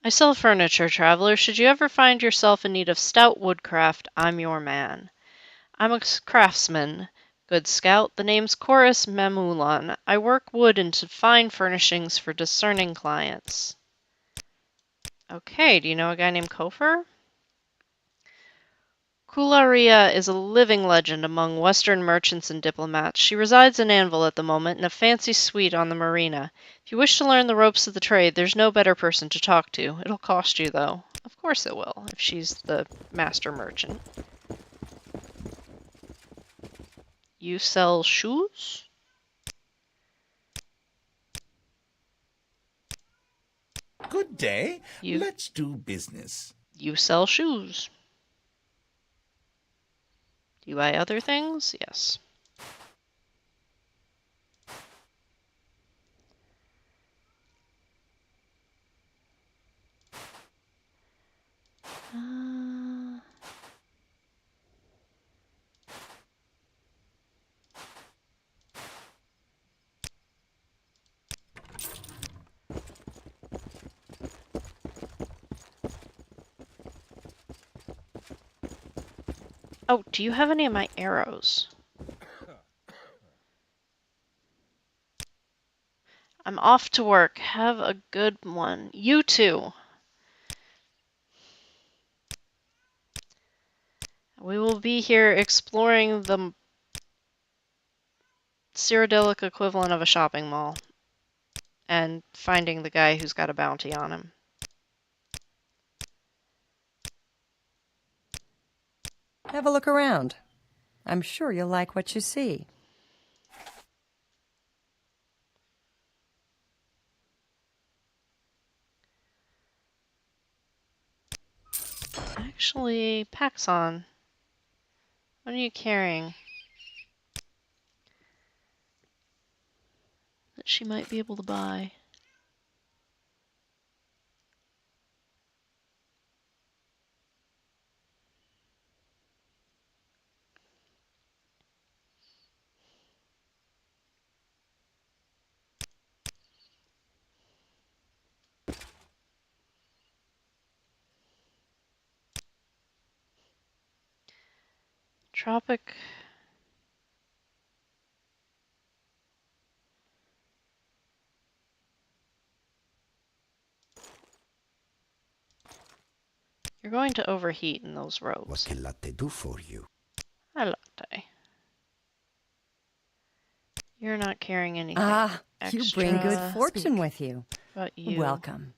I sell furniture, traveler. Should you ever find yourself in need of stout woodcraft, I'm your man. I'm a craftsman. Good scout, the name's Chorus Mamulan. I work wood into fine furnishings for discerning clients. Okay, do you know a guy named Kofer? Kularia is a living legend among Western merchants and diplomats. She resides in Anvil at the moment in a fancy suite on the marina. If you wish to learn the ropes of the trade, there's no better person to talk to. It'll cost you, though. Of course it will, if she's the master merchant. You sell shoes? Good day. Let's do business. You sell shoes. Do you buy other things? Yes. Oh, do you have any of my arrows? I'm off to work. Have a good one. You too. We will be here exploring the Cyrodiilic equivalent of a shopping mall and finding the guy who's got a bounty on him. Have a look around. I'm sure you'll like what you see. Actually, Paxson, what are you carrying that she might be able to buy? Tropic. You're going to overheat in those robes. What can latte do for you? A latte. You're not carrying anything extra. You bring good fortune with you. But you. Welcome.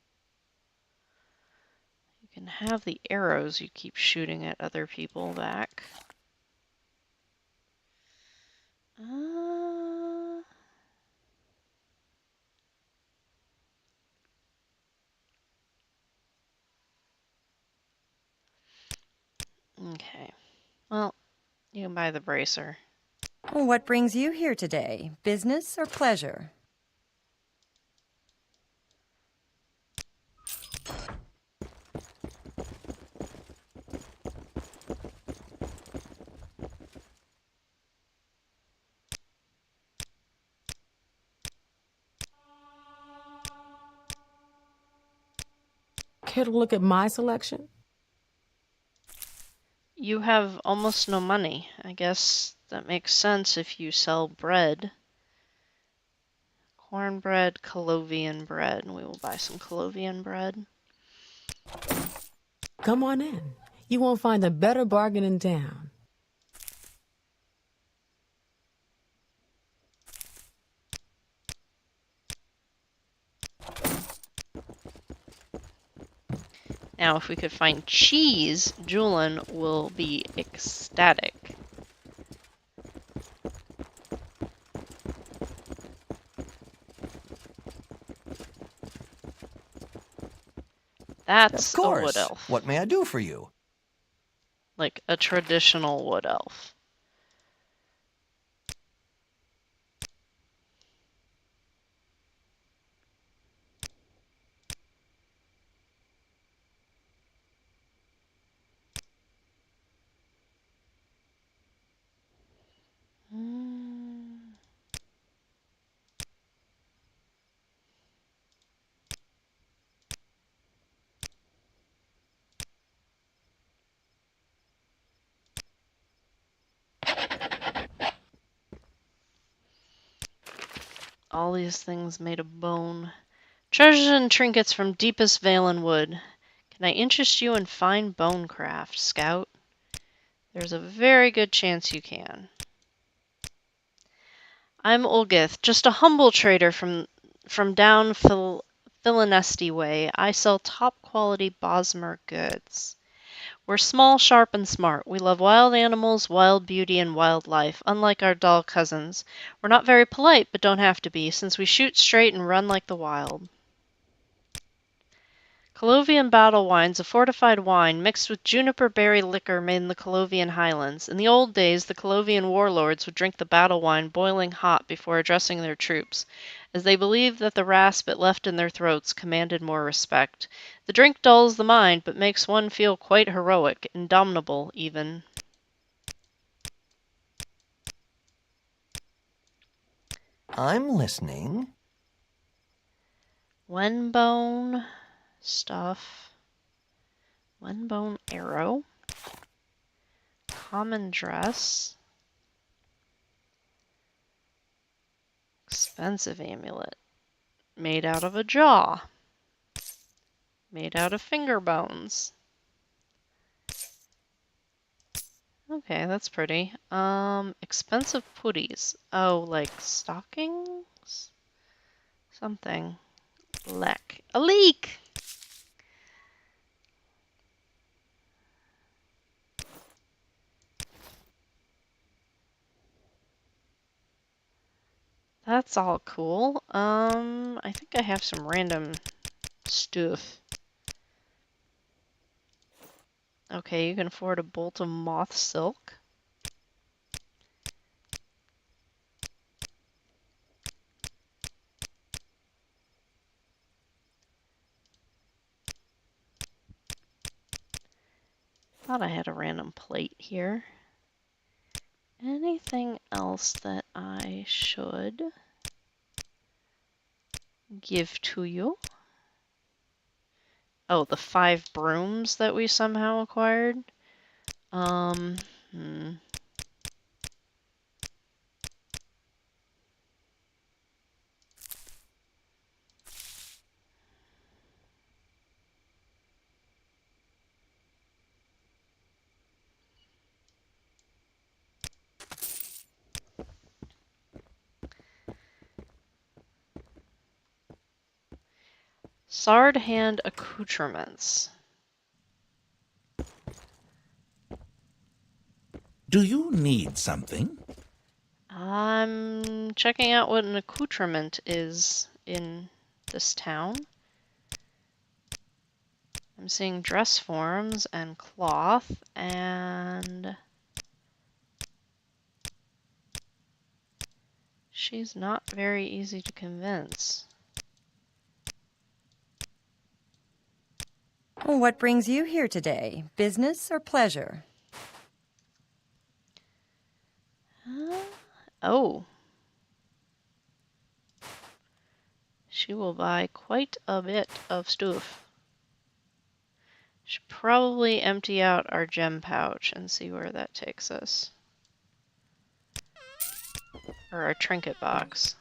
You can have the arrows you keep shooting at other people back. Okay. Well, you can buy the bracer. What brings you here today? Business or pleasure? Care to look at my selection? You have almost no money. I guess that makes sense if you sell bread. Cornbread, Colovian bread. And we will buy some Colovian bread. Come on in. You won't find a better bargain in town. Now, if we could find cheese, Julian will be ecstatic. That's of course. A wood elf. What may I do for you? Like a traditional wood elf. All these things made of bone. Treasures and trinkets from deepest Valen wood. Can I interest you in fine bone craft, Scout? There's a very good chance you can. I'm Ulgith, just a humble trader from down Philanesti way. I sell top-quality Bosmer goods. We're small, sharp, and smart. We love wild animals, wild beauty, and wildlife, unlike our dull cousins. We're not very polite, but don't have to be, since we shoot straight and run like the wild. Colovian Battle Wine's a fortified wine mixed with juniper berry liquor made in the Colovian Highlands. In the old days, the Colovian warlords would drink the battle wine boiling hot before addressing their troops, as they believed that the rasp it left in their throats commanded more respect. The drink dulls the mind, but makes one feel quite heroic, indomitable even. I'm listening. Wenbone stuff. Wenbone arrow. Common dress. Expensive amulet. Made out of a jaw. Made out of finger bones. Okay, that's pretty. Expensive putties. Oh, like stockings? Something. Leck. A leek! That's all cool. I think I have some random stuff. Okay, you can afford a bolt of moth silk. Thought I had a random plate here. Anything else that I should give to you? Oh, the 5 brooms that we somehow acquired. Hmm. Sard hand accoutrements. Do you need something? I'm checking out what an accoutrement is in this town. I'm seeing dress forms and cloth and she's not very easy to convince. What brings you here today? Business or pleasure? Oh. She will buy quite a bit of stuff. Should probably empty out our gem pouch and see where that takes us. Or our trinket box.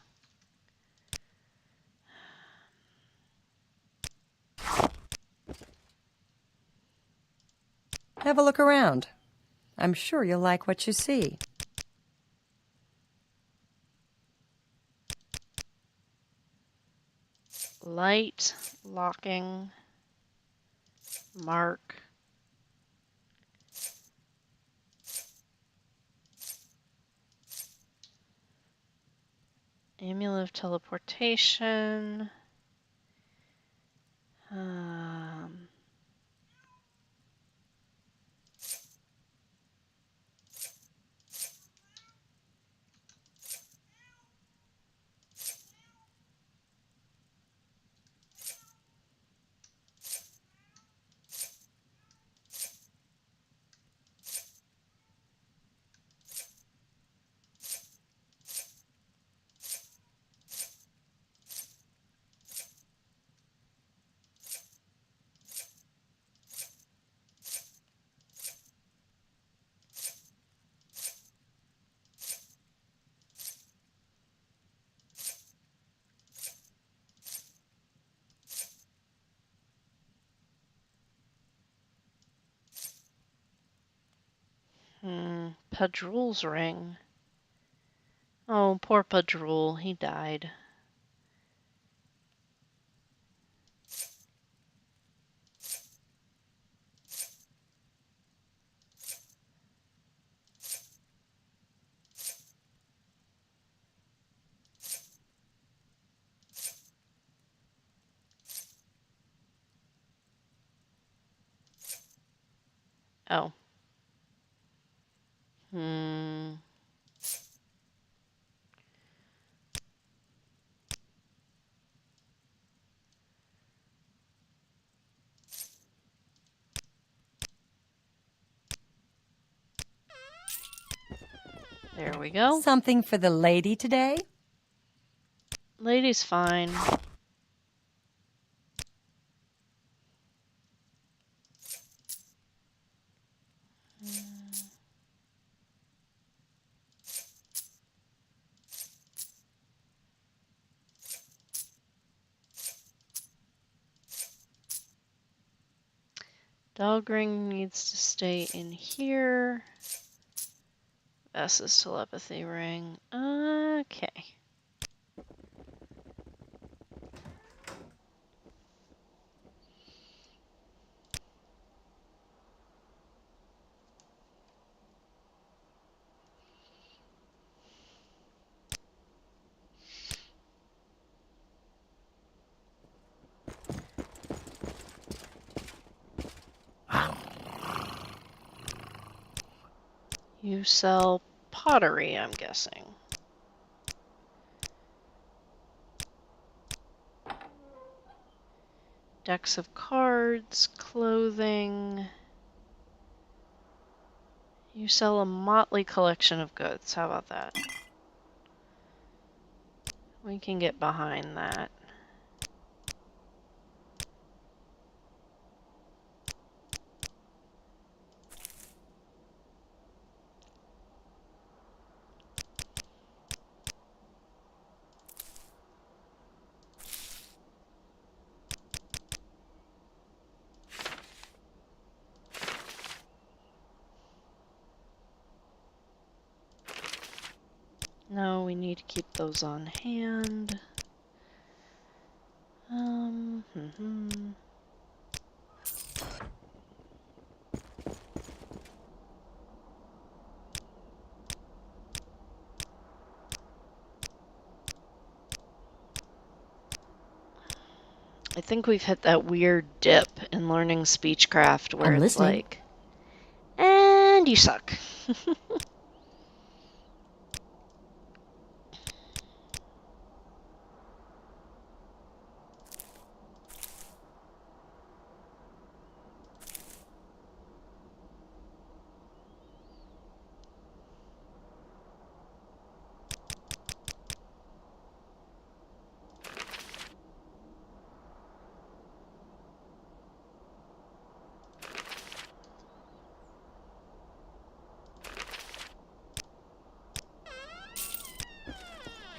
Have a look around. I'm sure you'll like what you see. Light, locking, mark. Amulet of teleportation. Padrul's ring. Oh, poor Padrul. He died. Oh. There we go. Something for the lady today? Lady's fine. Dog ring needs to stay in here. Vess's telepathy ring. Okay. You sell pottery, I'm guessing. Decks of cards, clothing. You sell a motley collection of goods. How about that? We can get behind that. No, we need to keep those on hand. I think we've hit that weird dip in learning speechcraft where I'm it's listening. like, and you suck.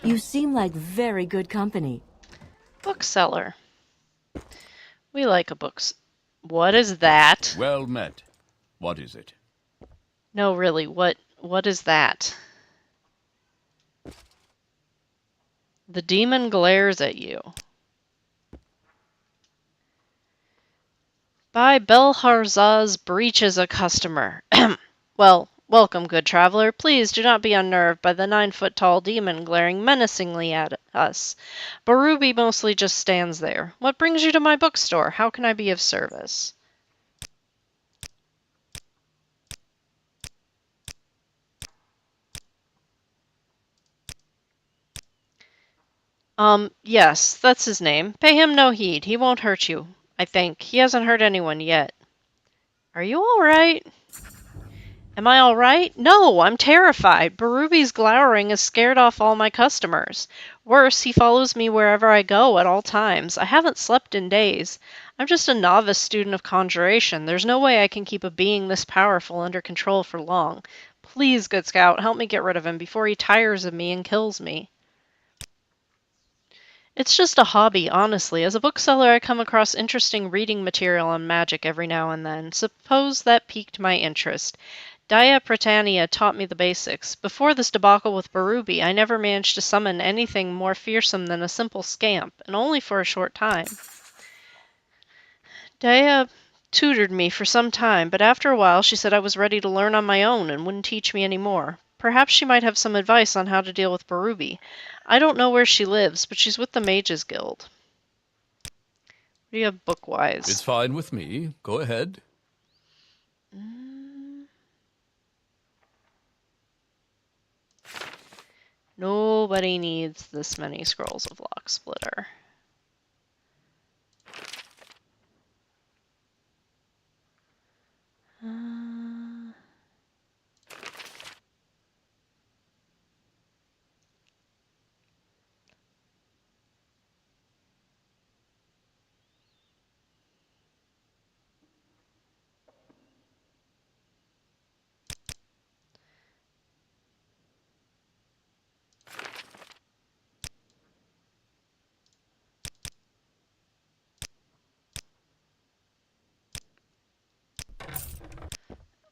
You seem like very good company. Bookseller. We like a books. What is that? Well met. What is it? No, really, what is that? The demon glares at you. By Belharzah's breaches a customer. Well, welcome, good traveler. Please do not be unnerved by the 9-foot-tall demon glaring menacingly at us. Barubi mostly just stands there. What brings you to my bookstore? How can I be of service? Yes, that's his name. Pay him no heed. He won't hurt you, I think. He hasn't hurt anyone yet. Are you all right? Am I all right? No, I'm terrified. Barubi's glowering has scared off all my customers. Worse, he follows me wherever I go at all times. I haven't slept in days. I'm just a novice student of conjuration. There's no way I can keep a being this powerful under control for long. Please, good scout, help me get rid of him before he tires of me and kills me. It's just a hobby, honestly. As a bookseller, I come across interesting reading material on magic every now and then. Suppose that piqued my interest. Dia Britannia taught me the basics. Before this debacle with Barubi, I never managed to summon anything more fearsome than a simple scamp, and only for a short time. Dia tutored me for some time, but after a while she said I was ready to learn on my own and wouldn't teach me any more. Perhaps she might have some advice on how to deal with Barubi. I don't know where she lives, but she's with the Mages Guild. What do you have book-wise? It's fine with me. Go ahead. Nobody needs this many scrolls of Lock Splitter.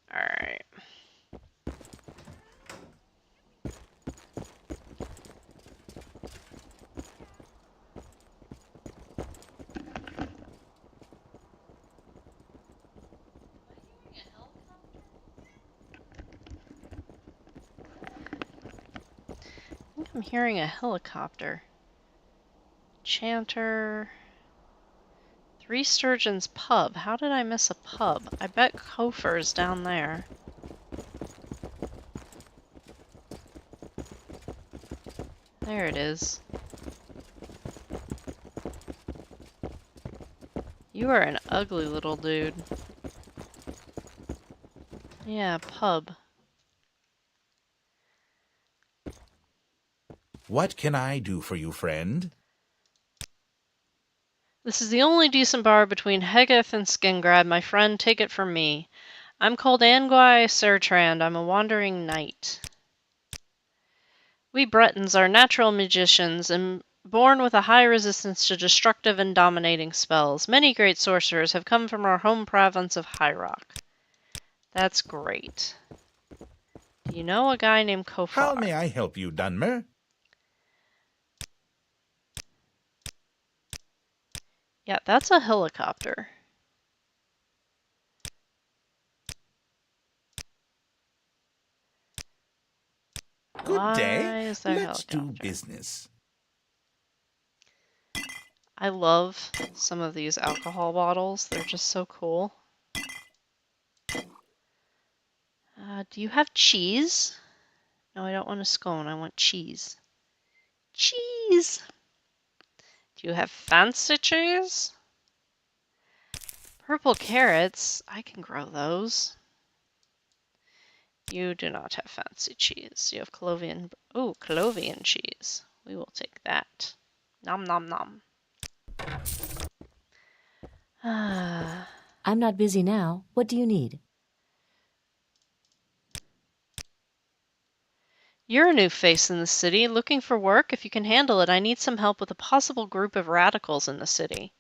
Alright. I think I'm hearing a helicopter. Chanter. Three Sturgeons Pub. How did I miss a pub? I bet Kofer's down there. There it is. You are an ugly little dude. Yeah, pub. What can I do for you, friend? This is the only decent bar between Hegeth and Skingrad, my friend. Take it from me. I'm called Angui Sertrand. I'm a wandering knight. We Bretons are natural magicians and born with a high resistance to destructive and dominating spells. Many great sorcerers have come from our home province of High Rock. That's great. Do you know a guy named Kofar? How may I help you, Dunmer? Yeah, that's a helicopter. Good day. Why is there Let's do helicopter? business. I love some of these alcohol bottles. They're just so cool. Do you have cheese? No, I don't want a scone. I want cheese. Cheese! Do you have fancy cheese? Purple carrots. I can grow those. You do not have fancy cheese. You have Clovian. Oh, Clovian cheese. We will take that. Nom nom nom. I'm not busy now. What do you need? You're a new face in the city, looking for work. If you can handle it, I need some help with a possible group of radicals in the city.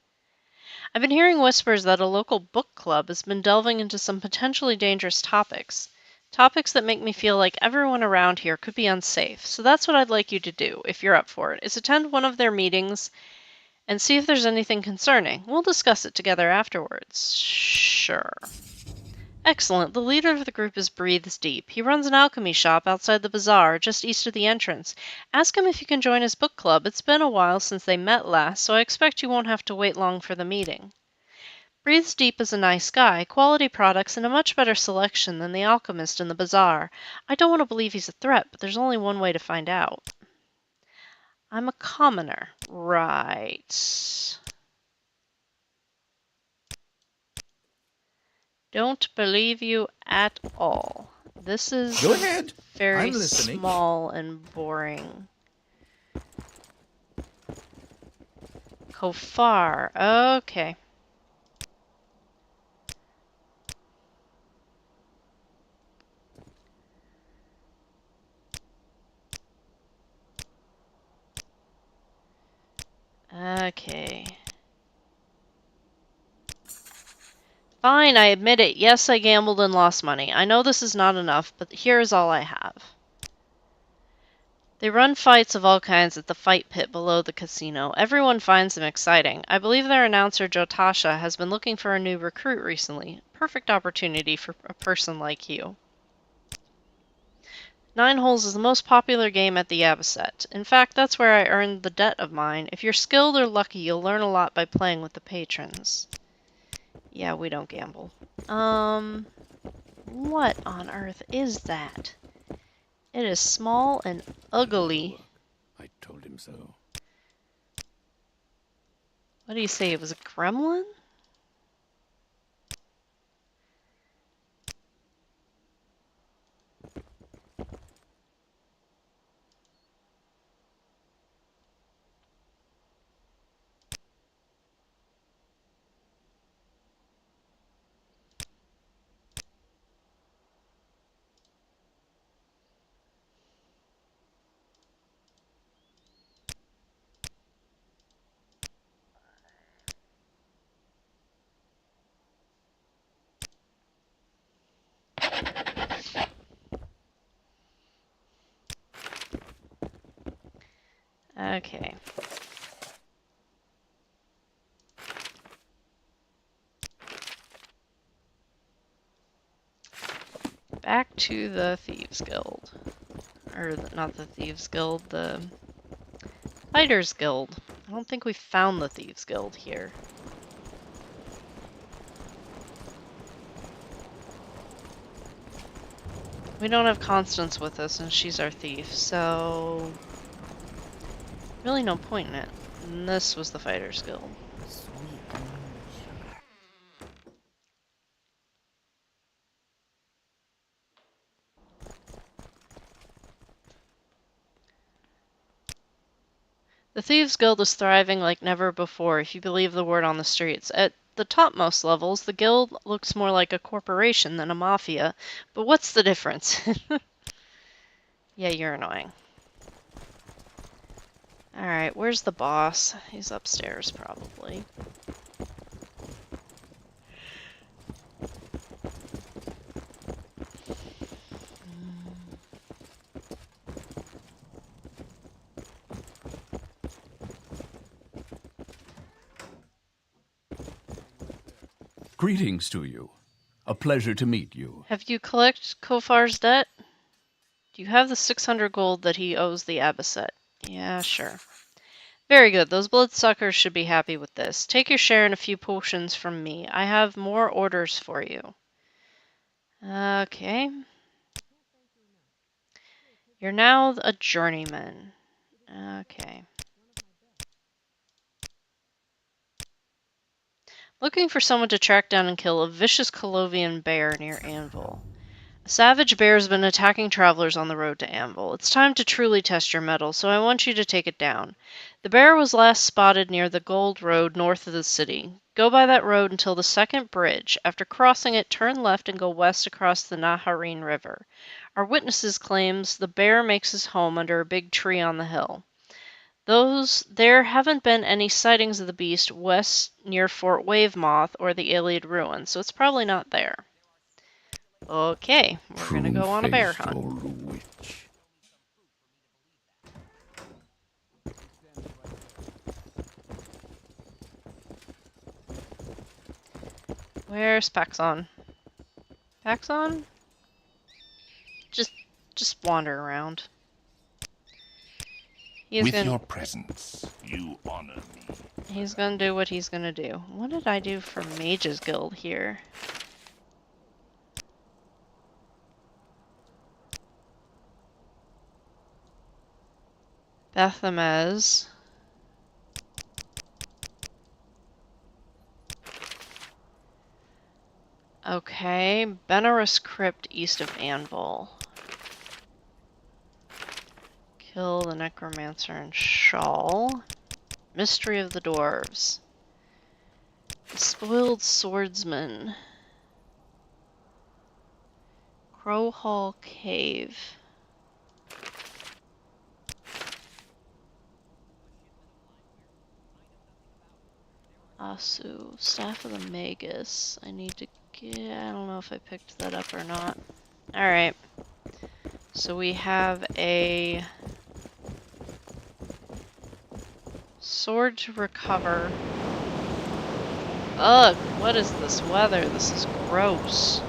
I've been hearing whispers that a local book club has been delving into some potentially dangerous topics. Topics that make me feel like everyone around here could be unsafe. So that's what I'd like you to do, if you're up for it, is attend one of their meetings and see if there's anything concerning. We'll discuss it together afterwards. Sure. Excellent. The leader of the group is Breathes Deep. He runs an alchemy shop outside the bazaar, just east of the entrance. Ask him if you can join his book club. It's been a while since they met last, so I expect you won't have to wait long for the meeting. Breathes Deep is a nice guy, quality products, and a much better selection than the alchemist in the bazaar. I don't want to believe he's a threat, but there's only one way to find out. I'm a commoner. Right. Don't believe you at all. This is Go ahead. very I'm listening. small and boring. Kofar. Okay. Okay. Fine, I admit it. Yes, I gambled and lost money. I know this is not enough, but here is all I have. They run fights of all kinds at the fight pit below the casino. Everyone finds them exciting. I believe their announcer, Jotasha, has been looking for a new recruit recently. Perfect opportunity for a person like you. 9 Holes is the most popular game at the Abbaset. In fact, that's where I earned the debt of mine. If you're skilled or lucky, you'll learn a lot by playing with the patrons. Yeah, we don't gamble. What on earth is that? It is small and ugly. I told him so. What do you say? It was a gremlin? Okay. Back to the Thieves Guild. Or, not the Thieves Guild, the Fighters Guild. I don't think we found the Thieves Guild here. We don't have Constance with us, and she's our thief, so... really no point in it. And this was the Fighters Guild. The Thieves Guild is thriving like never before, if you believe the word on the streets. At the topmost levels, the guild looks more like a corporation than a mafia, but what's the difference? Yeah, you're annoying. Alright, where's the boss? He's upstairs, probably. Greetings to you. A pleasure to meet you. Have you collected Kofar's debt? Do you have the 600 gold that he owes the Abbaset? Yeah, sure. Very good. Those bloodsuckers should be happy with this. Take your share and a few potions from me. I have more orders for you. Okay. You're now a journeyman. Okay. Looking for someone to track down and kill a vicious Colovian bear near Anvil. A savage bear has been attacking travelers on the road to Anvil. It's time to truly test your mettle, so I want you to take it down. The bear was last spotted near the Gold Road north of the city. Go by that road until the second bridge. After crossing it, turn left and go west across the Naharine River. Our witnesses claims the bear makes his home under a big tree on the hill. There haven't been any sightings of the beast west near Fort Wavemoth or the Iliad ruins, so it's probably not there. Okay, we're gonna go on a bear hunt. Witch. Where's Paxon? Paxon? Just wander around. With your presence, you honor me. He's gonna do what he's gonna do. What did I do for Mage's Guild here? Bethamez. Okay, Benaris Crypt east of Anvil. Kill the Necromancer and Shawl. Mystery of the Dwarves. The Spoiled Swordsman. Crowhall Cave. Asu, Staff of the Magus. I need to get... I don't know if I picked that up or not. Alright. So we have a... sword to recover. Ugh, what is this weather? This is gross.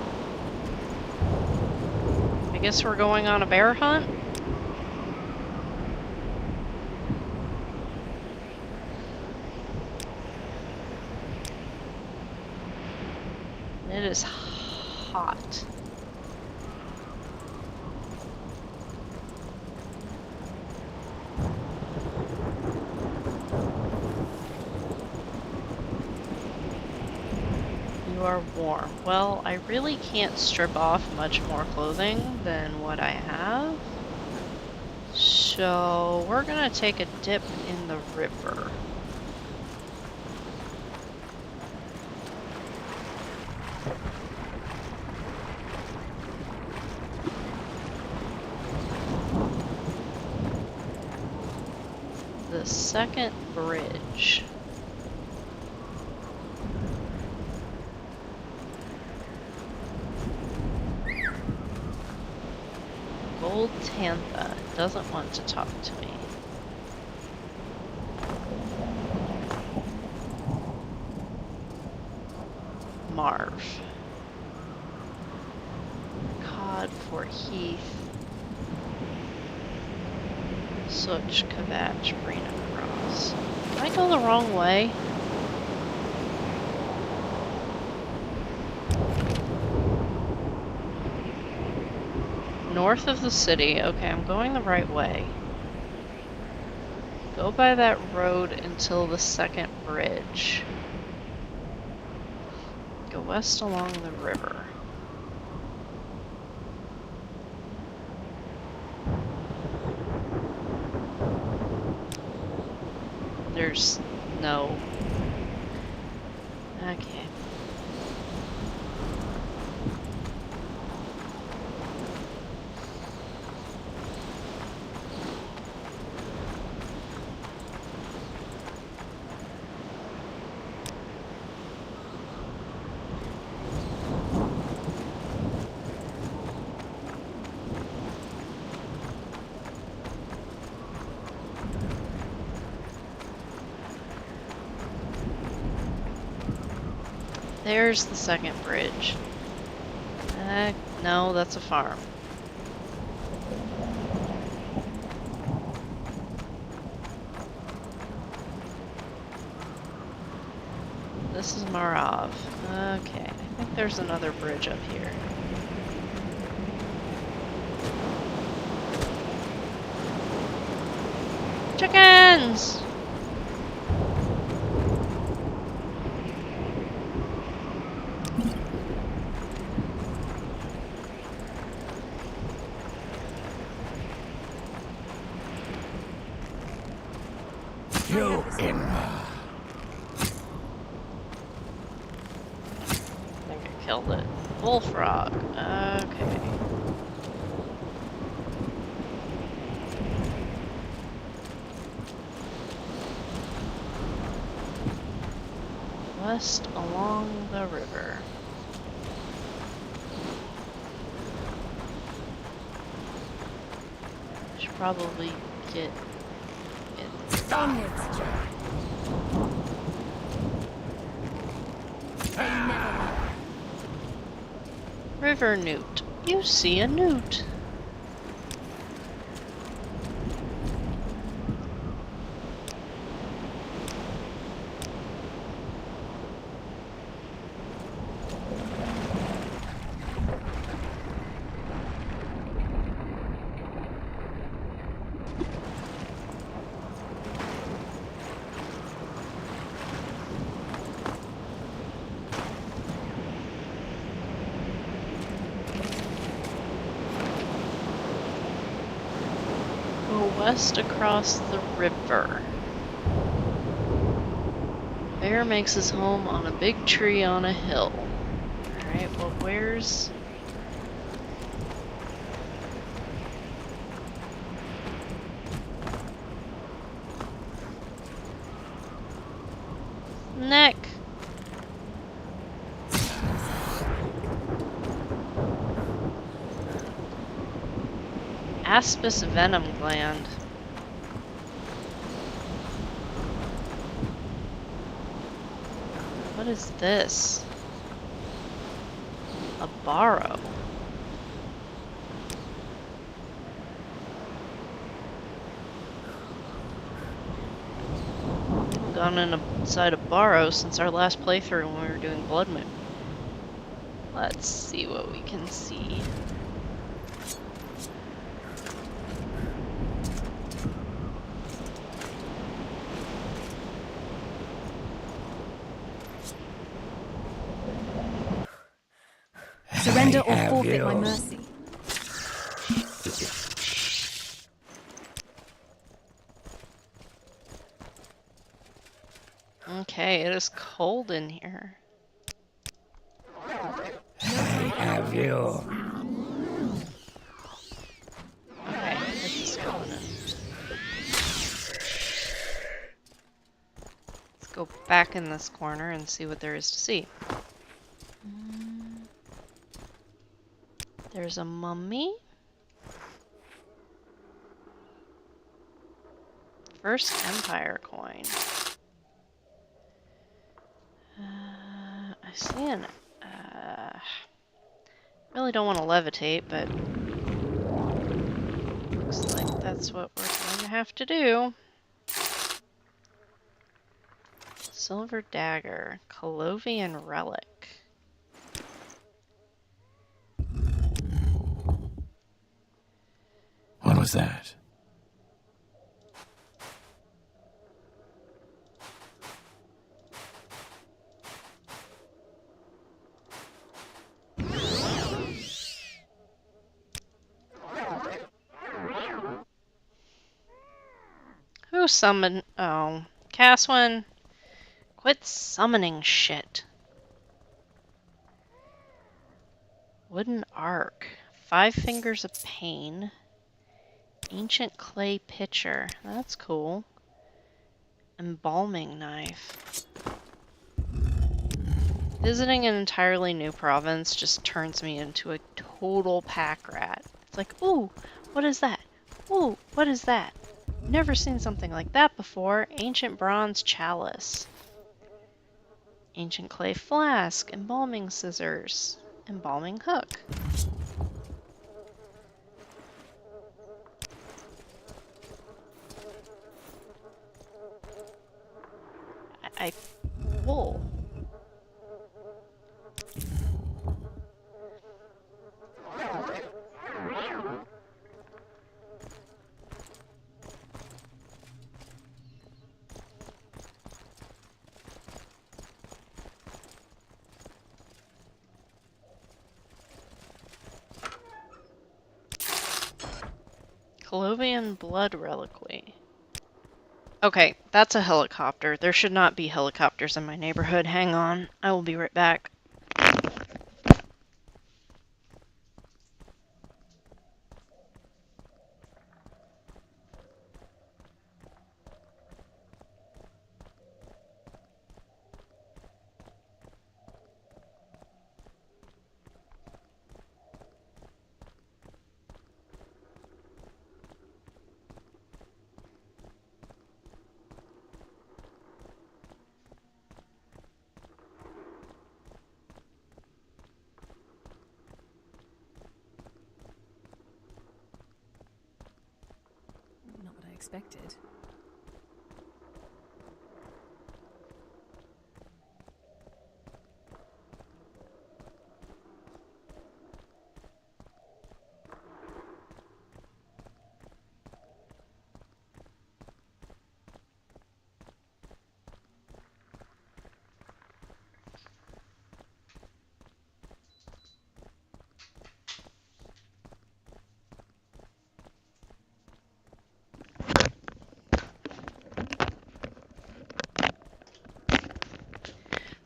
I guess we're going on a bear hunt? It is hot. You are warm. Well, I really can't strip off much more clothing than what I have. So we're gonna take a dip in the river. The second bridge. Gold Tantha doesn't want to talk to me. Marv. Cod for Heath. Such Kvatch, Brina Cross. Did I go the wrong way? North of the city. Okay, I'm going the right way. Go by that road until the second bridge. Go west along the river. There's no... Okay. There's the second bridge. No, that's a farm. This is Marav. Okay, I think there's another bridge up here. Chickens! You in. I think I killed it. Bullfrog. Okay. West along the river. Should probably get Onwards, Jack. River newt. You see a newt. West across the river. Bear makes his home on a big tree on a hill. Alright, well where's... Neck? Aspis venom gland. What is this? A borrow. I've gone inside a borrow since our last playthrough when we were doing Blood Moon. Let's see what we can see. Surrender or forfeit my mercy. Okay, it is cold in here. I have you. Okay, this is going in. Let's go back in this corner and see what there is to see. There's a mummy. First Empire coin. I see an... really don't want to levitate, but... looks like that's what we're going to have to do. Silver dagger. Colovian relic. What was that? Who summoned... oh. Caswin. Quit summoning shit. Wooden arc. 5 fingers of pain. Ancient clay pitcher. That's cool. Embalming knife. Visiting an entirely new province just turns me into a total pack rat. It's like, ooh, what is that? Ooh, what is that? Never seen something like that before. Ancient bronze chalice. Ancient clay flask. Embalming scissors. Embalming hook. Wool. Colovian blood reliquary. Okay, that's a helicopter. There should not be helicopters in my neighborhood. Hang on. I will be right back. Not what I expected.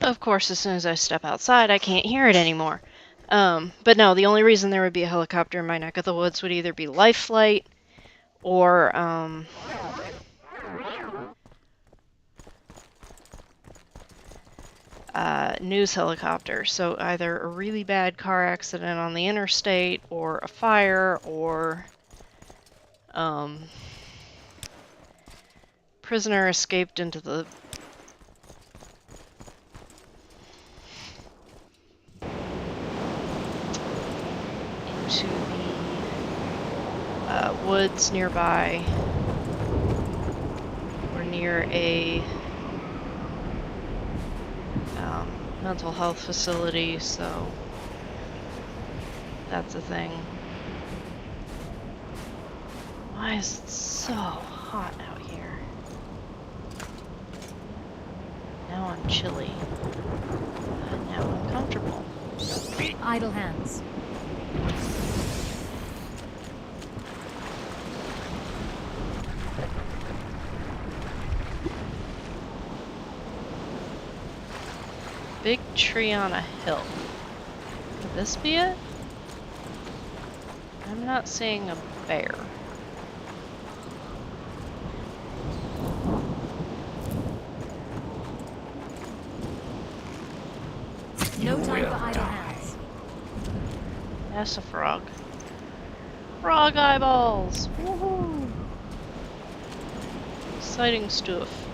Of course, as soon as I step outside, I can't hear it anymore. But no, the only reason there would be a helicopter in my neck of the woods would either be life flight or, news helicopter. So either a really bad car accident on the interstate, or a fire, or Prisoner escaped into the woods nearby. We're near a mental health facility, so that's a thing. Why is it so hot out here? Now I'm chilly. And now I'm comfortable. Idle hands. Big tree on a hill. Could this be it? I'm not seeing a bear. No time for idle hands. That's a frog. Frog eyeballs! Woohoo! Exciting stuff.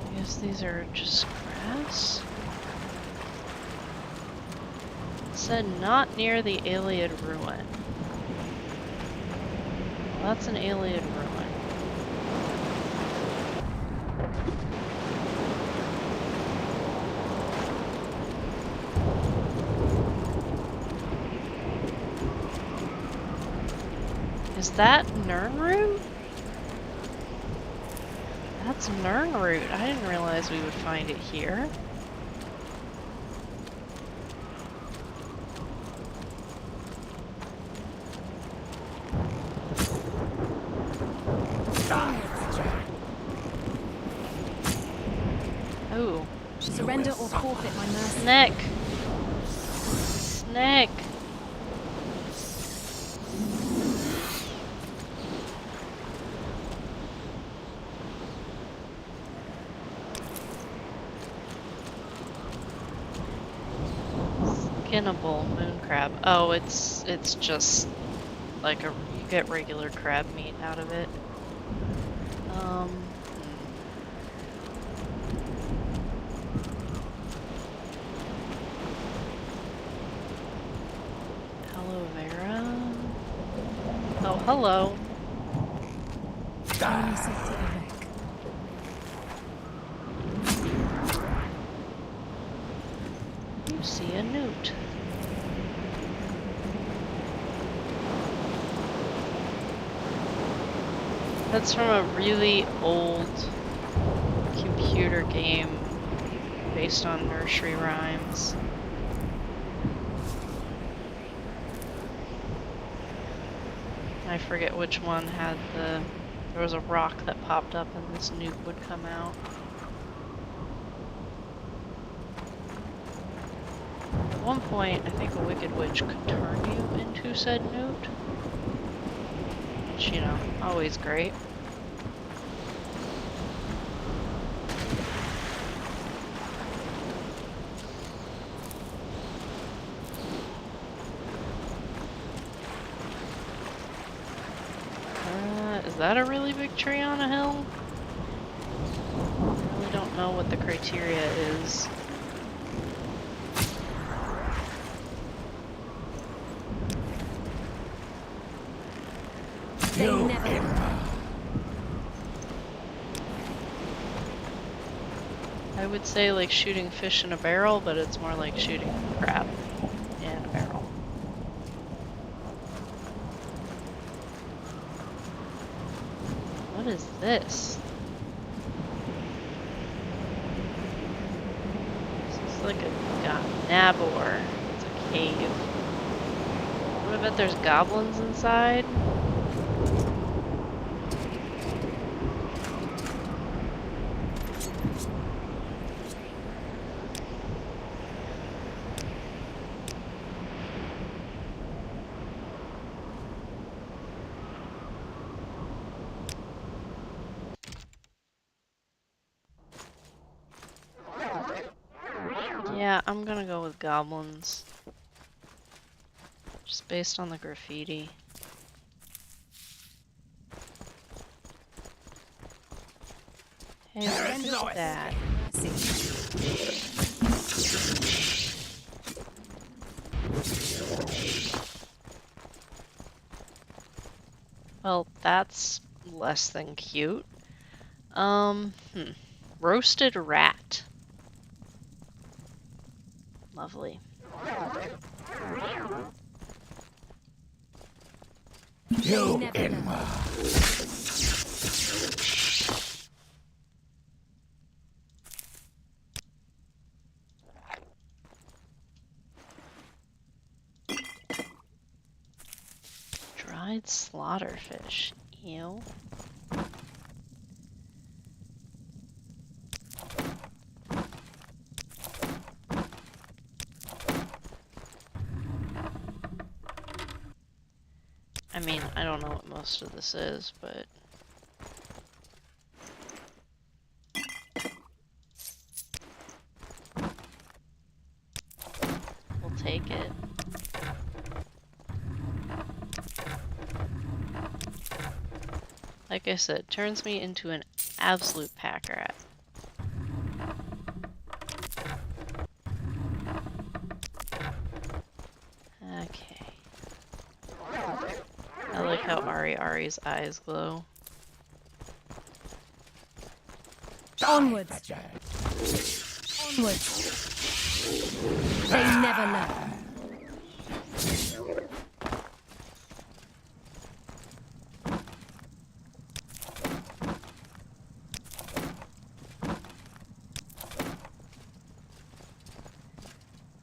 I guess these are just grass? It said not near the Iliad ruin. Well, that's an Iliad ruin. Is that Nernroot? That's Nernroot. I didn't realize we would find it here. Oh. Surrender or forfeit my mercy. Snake. Snake. Skinnable moon crab. Oh, it's just like you get regular crab meat out of it. Aloe vera. Oh, hello. You see a newt. That's from a really old computer game based on nursery rhymes. I forget which one had there was a rock that popped up and this newt would come out. At one point, I think a wicked witch could turn you into said newt. Which, you know, always great. Is that a really big tree on a hill? I really don't know what the criteria is. I would say like shooting fish in a barrel, but it's more like shooting crab in a barrel. What is this? This is like a nabor. It's a cave. I bet there's goblins inside. Yeah, I'm gonna go with goblins. Just based on the graffiti. Hey, look at that. Well, that's less than cute. Roasted rat. Lovely. You Inma. Dried slaughterfish. Ew. I mean, I don't know what most of this is, but... we'll take it. Like I said, turns me into an absolute pack rat. Okay. I like how Ari's eyes glow. Onwards! Onwards! They never learn.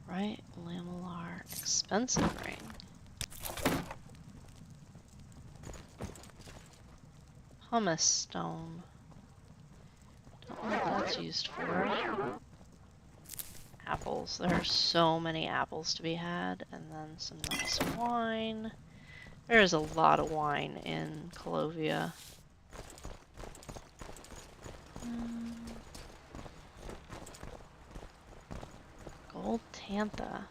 Right, lamellar, expensive ring. Pumice stone. Don't know what that's used for. Apples. There are so many apples to be had, and then some nice wine. There is a lot of wine in Colovia. Gold Tantha.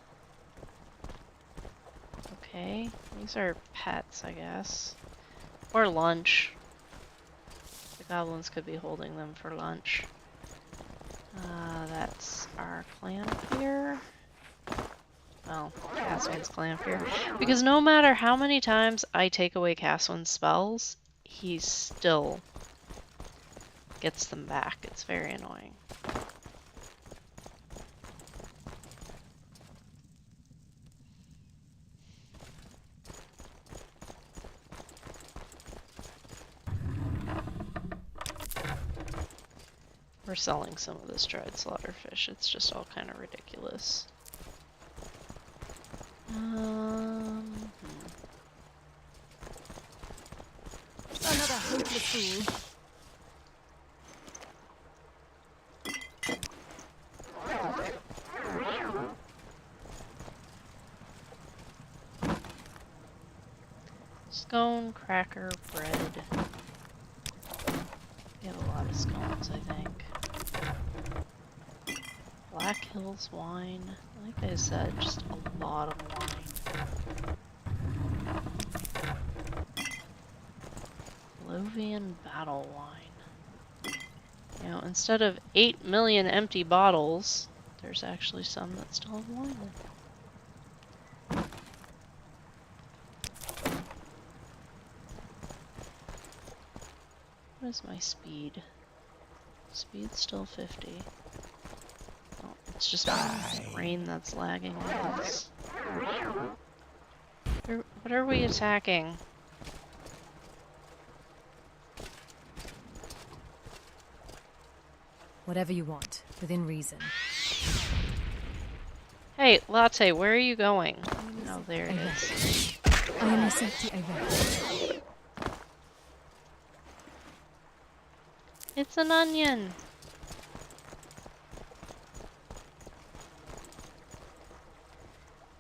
Okay, these are pets, I guess. Or lunch. The goblins could be holding them for lunch. That's our Clanfear. Well, Caswin's Clanfear. Because no matter how many times I take away Caswin's spells, he still gets them back. It's very annoying. We're selling some of this dried slaughterfish. It's just all kind of ridiculous. Another hopeless fool. Scone, cracker, bread. We have a lot of scones, I think. Black Hills wine. Like I said, just a lot of wine. Lovian battle wine. You know, instead of 8 million empty bottles, there's actually some that still have wine in them. What is my speed? Speed's still 50. Oh, it's just my brain that's lagging, I guess. What are we attacking? Whatever you want, within reason. Hey, Latte, where are you going? Oh, there it is. I am a safety over. It's an onion!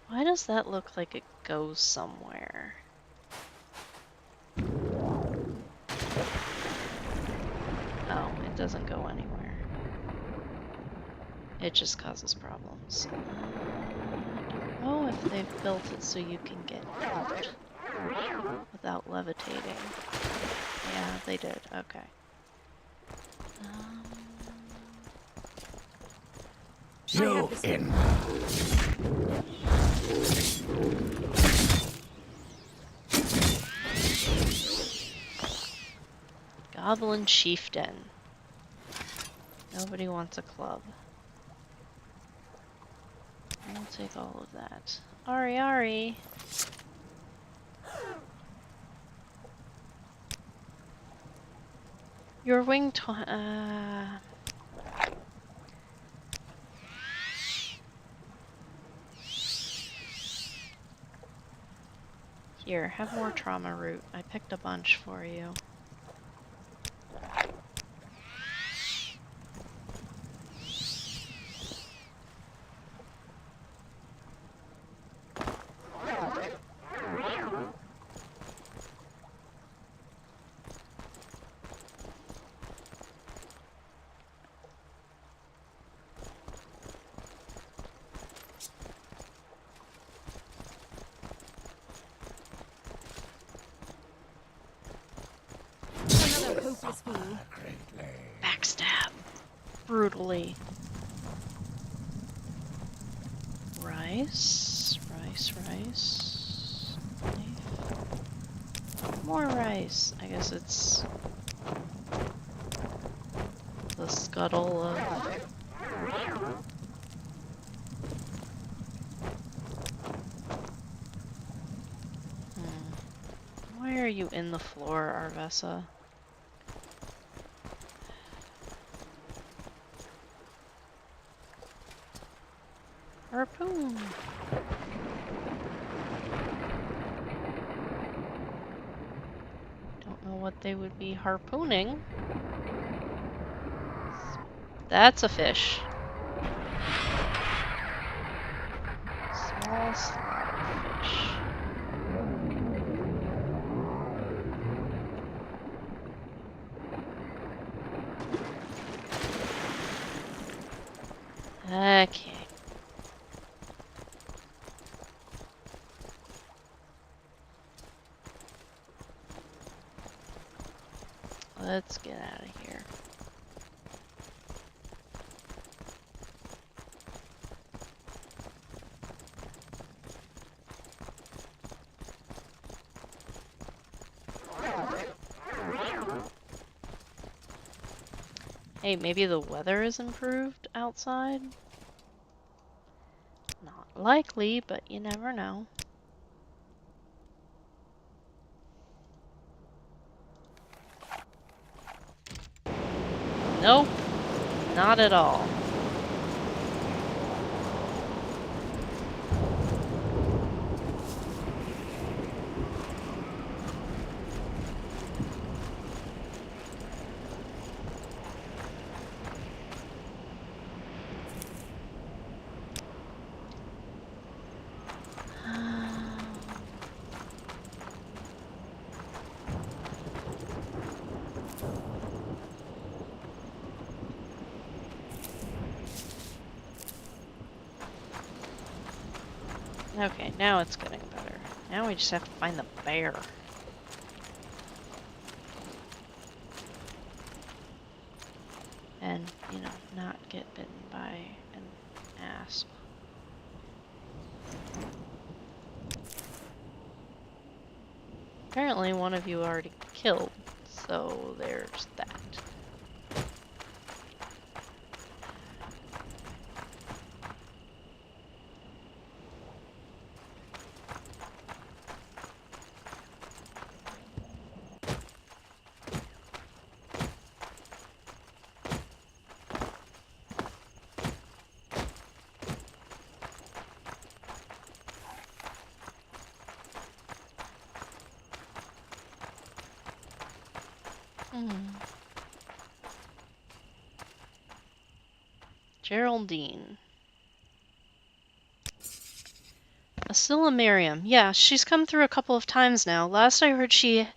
Why does that look like it goes somewhere? Oh, it doesn't go anywhere. It just causes problems. I don't Oh, if they've built it so you can get out without levitating. Yeah, they did. Okay. You in. Goblin Chieftain. Nobody wants a club. I'll take all of that. Ari. Your wing Here, have more trauma root. I picked a bunch for you. Backstab. Brutally. Rice. More rice. I guess it's the scuttle of... Why are you in the floor, Arvesa? Harpoon! Don't know what they would be harpooning. That's a fish. Small slot fish. Okay. Let's get out of here. Hey, maybe the weather is improved outside? Not likely, but you never know. Nope, not at all. Okay, now it's getting better. Now we just have to find the bear. And, you know, not get bitten by an asp. Apparently one of you already killed, so there's that. Geraldine. Ascilla Miriam. Yeah, she's come through a couple of times now. Last I heard she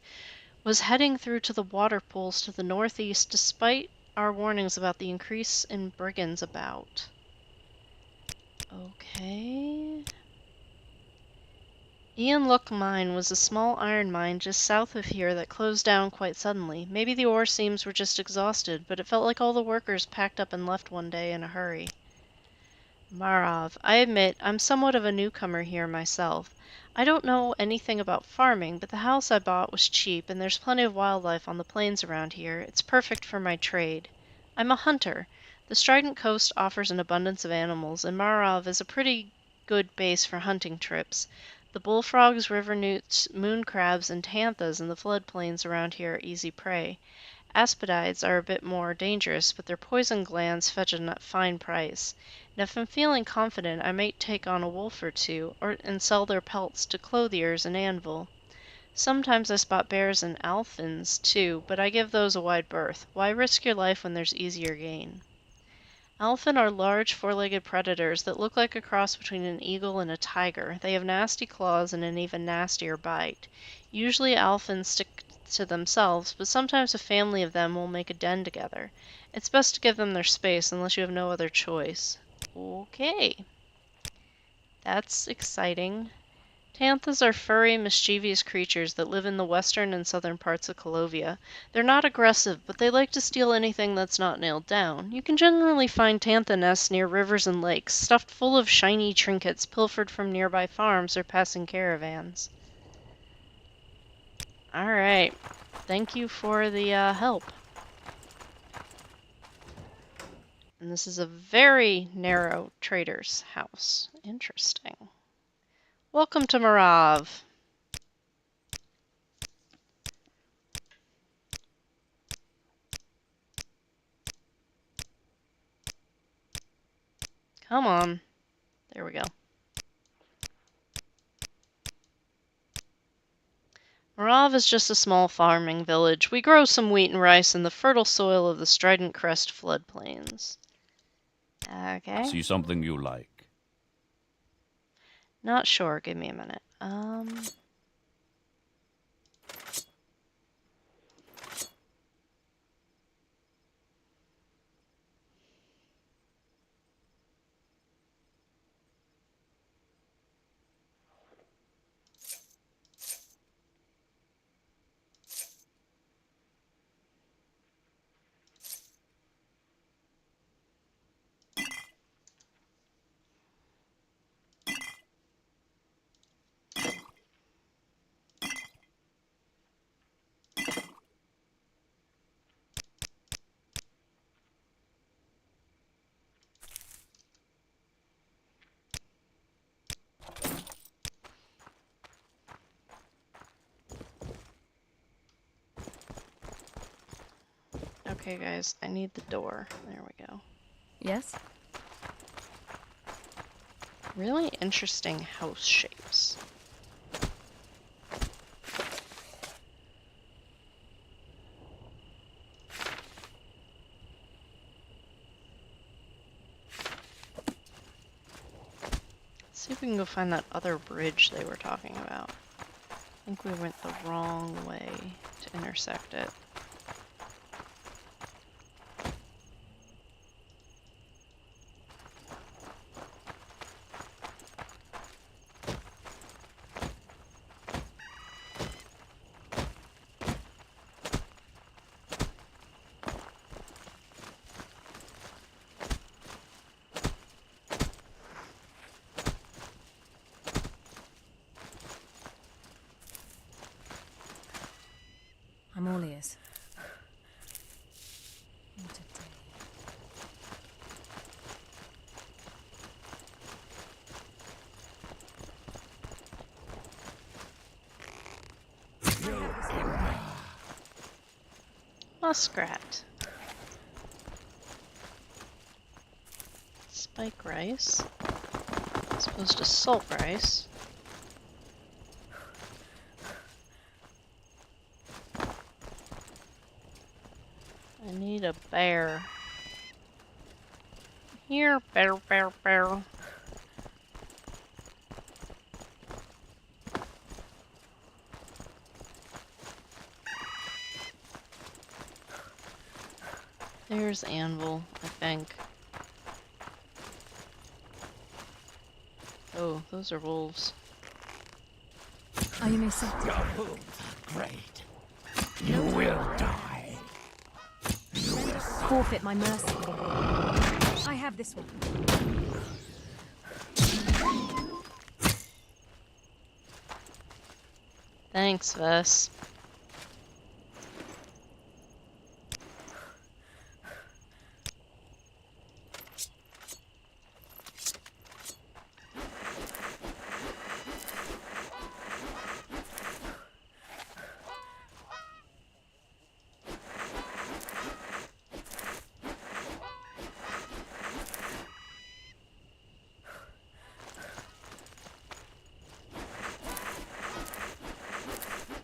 was heading through to the water pools to the northeast despite our warnings about the increase in brigands about. Okay. Ian Look Mine was a small iron mine just south of here that closed down quite suddenly. Maybe the ore seams were just exhausted, but it felt like all the workers packed up and left one day in a hurry. Marov, I admit I'm somewhat of a newcomer here myself. I don't know anything about farming, but the house I bought was cheap, and there's plenty of wildlife on the plains around here. It's perfect for my trade. I'm a hunter. The Strident Coast offers an abundance of animals, and Marov is a pretty good base for hunting trips. The bullfrogs, river newts, moon crabs, and tanthas in the floodplains around here are easy prey. Aspidides are a bit more dangerous, but their poison glands fetch a fine price. And if I'm feeling confident, I might take on a wolf or two, and sell their pelts to clothiers and anvil. Sometimes I spot bears and alphins, too, but I give those a wide berth. Why risk your life when there's easier gain? Alphin are large four-legged predators that look like a cross between an eagle and a tiger. They have nasty claws and an even nastier bite. Usually alphins stick to themselves, but sometimes a family of them will make a den together. It's best to give them their space unless you have no other choice. Okay. That's exciting. Tanthas are furry, mischievous creatures that live in the western and southern parts of Colovia. They're not aggressive, but they like to steal anything that's not nailed down. You can generally find tantha nests near rivers and lakes, stuffed full of shiny trinkets pilfered from nearby farms or passing caravans. Alright. Thank you for the help. And this is a very narrow trader's house. Interesting. Welcome to Marav. Come on. There we go. Marav is just a small farming village. We grow some wheat and rice in the fertile soil of the Strident Crest floodplains. Okay. See something you like? Not sure. Give me a minute. Okay, guys, I need the door. There we go. Yes? Really interesting house shapes. Let's see if we can go find that other bridge they were talking about. I think we went the wrong way to intersect it. I'm all ears. What a day. Muskrat. Spike rice. As opposed to salt rice. I need a bear. Here, bear, bear, bear. There's Anvil, I think. Oh, those are wolves. Are you accepted? Your wounds are great. You will die. Forfeit my mercy. I have this one. Thanks, Vess.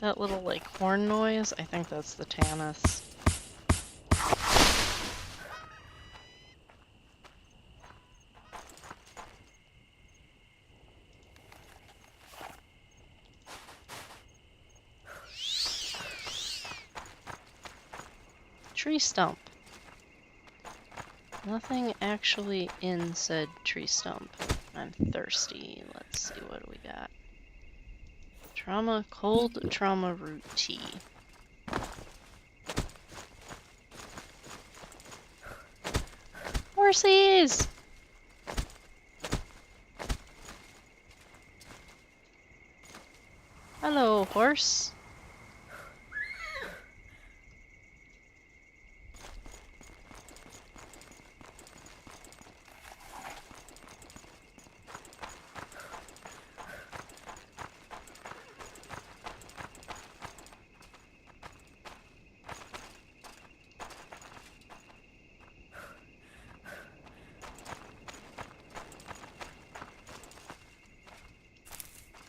That little, like, horn noise, I think that's the Tannis. Tree stump. Nothing actually in said tree stump. I'm thirsty. Let's see, what do we got? Cold trauma root tea. Horsies! Hello, horse.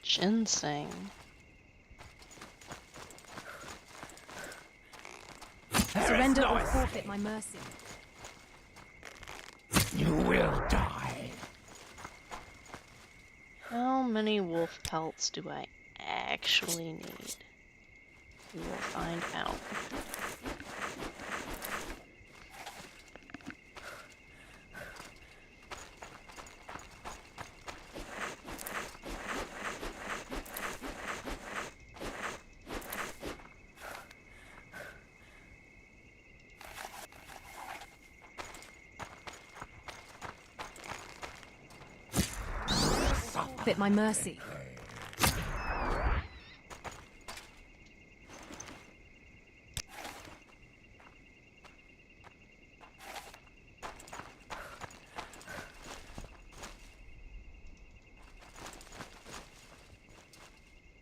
Ginseng. Surrender or forfeit my mercy. You will die. How many wolf pelts do I actually need? We will find out. Forfeit my mercy.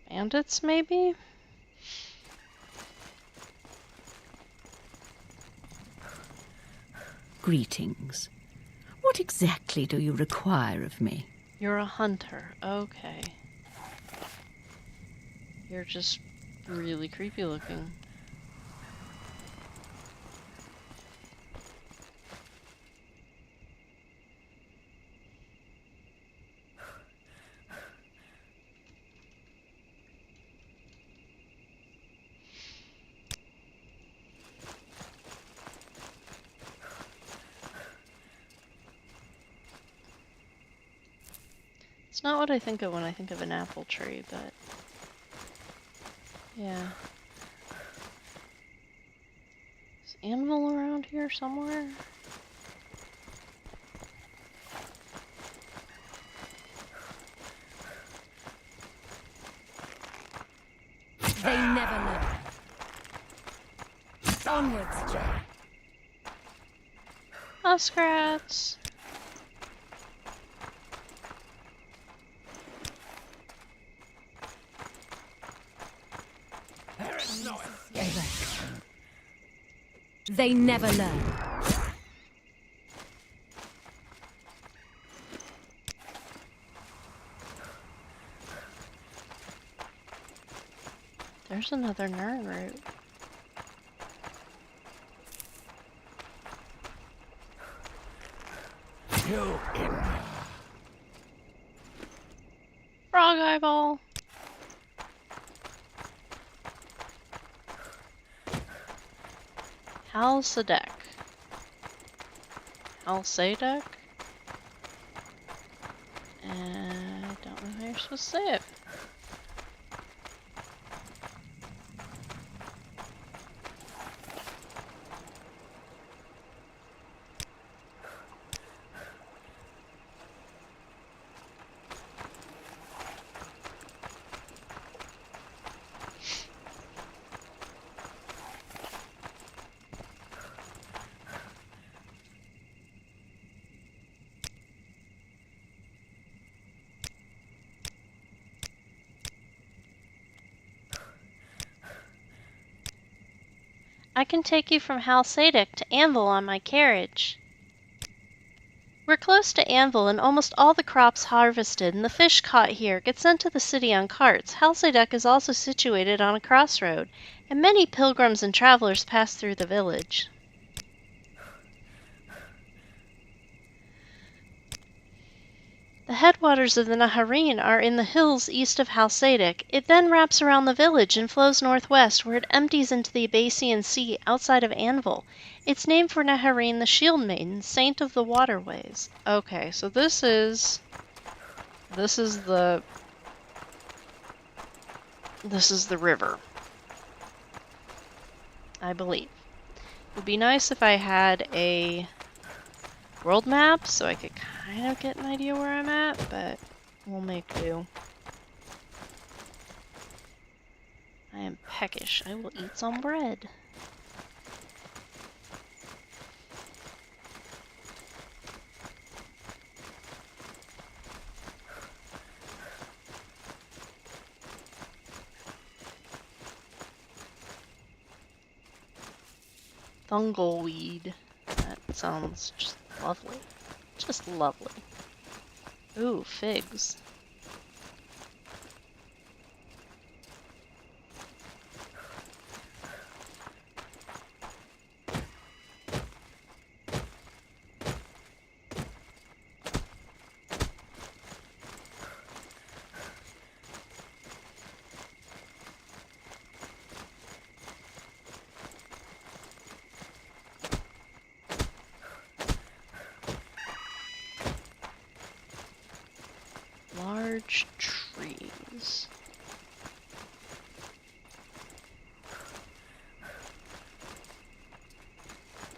Bandits, maybe? Greetings. What exactly do you require of me? You're a hunter. Okay. You're just really creepy looking. It's not what I think of when I think of an apple tree, but yeah. Is Anvil around here somewhere? They never learn. Onwards. Muskrats! They never learn. There's another Nern root. You in. Frog eyeball! Halsadek. Halsadek? I don't know how you're supposed to say it. I can take you from Halsadik to Anvil on my carriage. We're close to Anvil, and almost all the crops harvested and the fish caught here get sent to the city on carts. Halsadik is also situated on a crossroad, and many pilgrims and travelers pass through the village. The headwaters of the Nahareen are in the hills east of Halsadik. It then wraps around the village and flows northwest, where it empties into the Abasian Sea outside of Anvil. It's named for Nahareen, the Shield Maiden, saint of the waterways. Okay, so this is the river, I believe. It would be nice if I had a world map so I could kind of get an idea where I'm at, but we'll make do. I am peckish. I will eat some bread. Thungleweed. That sounds just lovely. Just lovely. Ooh, figs. Large trees.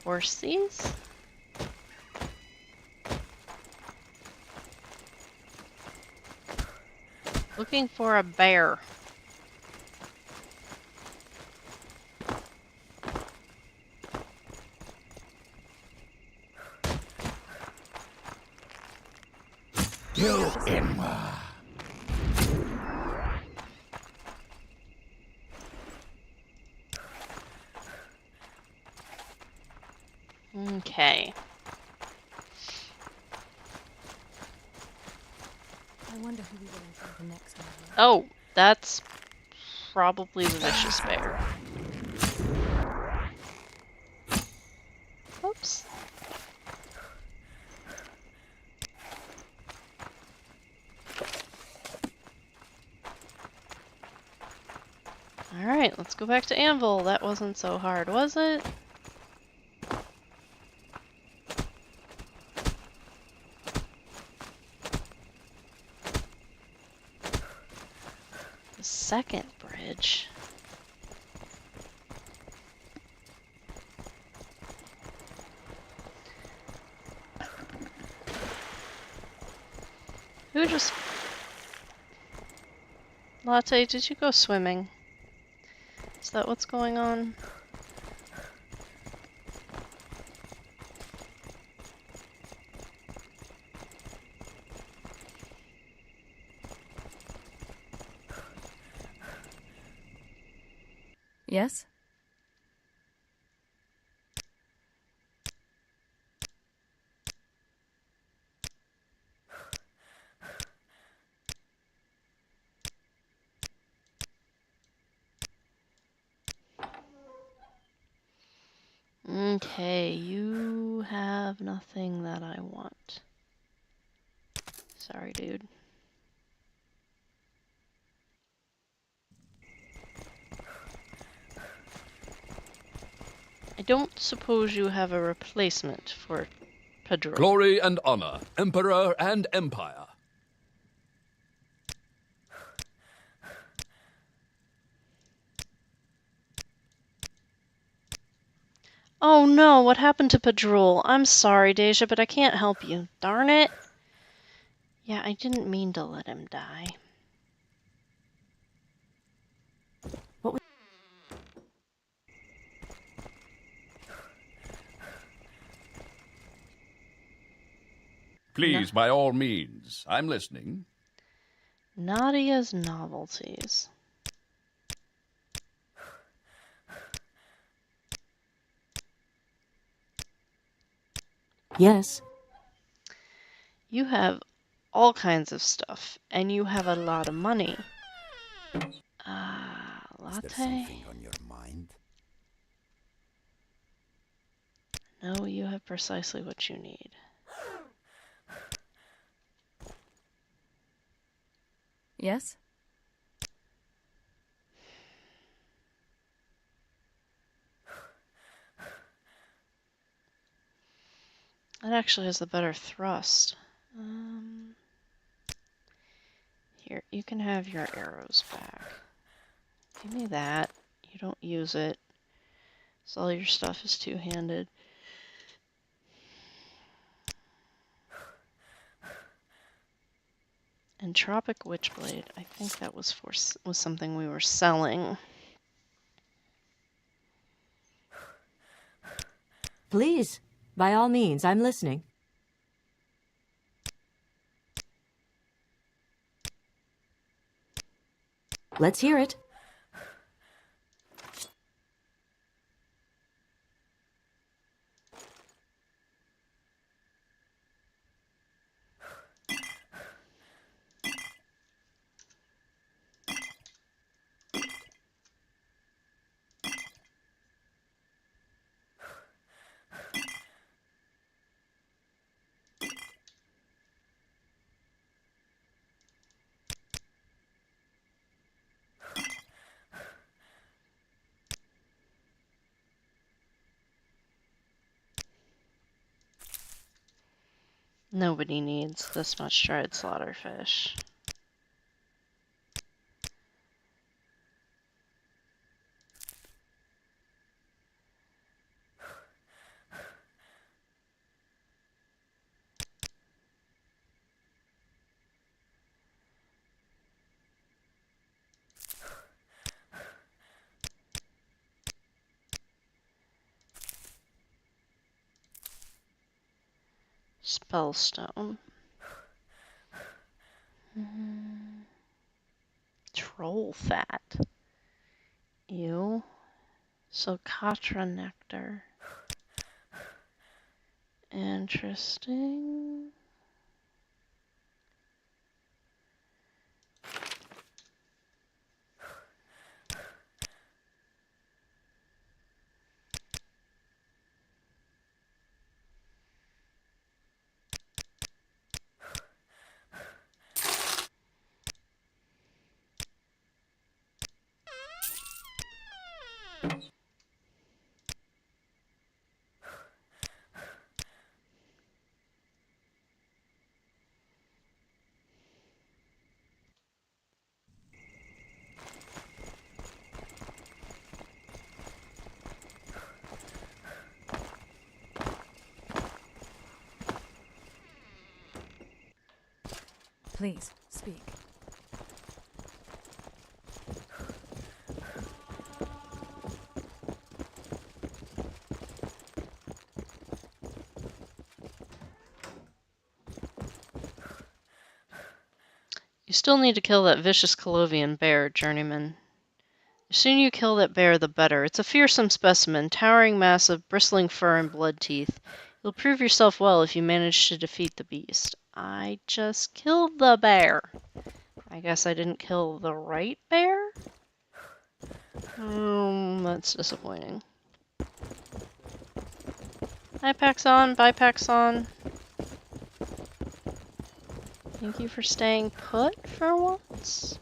Horses? Looking for a bear. You Inwa. Okay. I wonder who we will encounter next time. Oh, that's probably the vicious bear. Oops. Alright, let's go back to Anvil. That wasn't so hard, was it? The second bridge. Who just... Latte, did you go swimming? Is that what's going on? Yes? Okay, you have nothing that I want. Sorry, dude. I don't suppose you have a replacement for Pedro. Glory and honor, emperor and empire. Oh no, what happened to Pedro? I'm sorry, Dacia, but I can't help you. Darn it. Yeah, I didn't mean to let him die. Please, by all means. I'm listening. Nadia's novelties. Yes. You have all kinds of stuff, and you have a lot of money. Is there Latte? something on your mind? No, you have precisely what you need. Yes? That actually has the better thrust. Here, you can have your arrows back. Give me that. You don't use it. So all your stuff is two-handed. Entropic Witchblade. I think that was something we were selling. Please, by all means, I'm listening. Let's hear it. Nobody needs this much dried slaughterfish. Spellstone. Troll fat. Ew. Socatra nectar. Interesting. Please, speak. You still need to kill that vicious Colovian bear, journeyman. The sooner you kill that bear, the better. It's a fearsome specimen, towering mass of bristling fur and blood teeth. You'll prove yourself well if you manage to defeat the beast. I just killed the bear. I guess I didn't kill the right bear? That's disappointing. Hi, Paxon. Bye, Paxon. Thank you for staying put for once.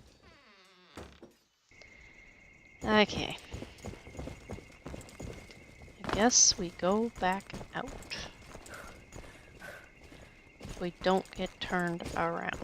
Okay. I guess we go back out. If we don't get turned around.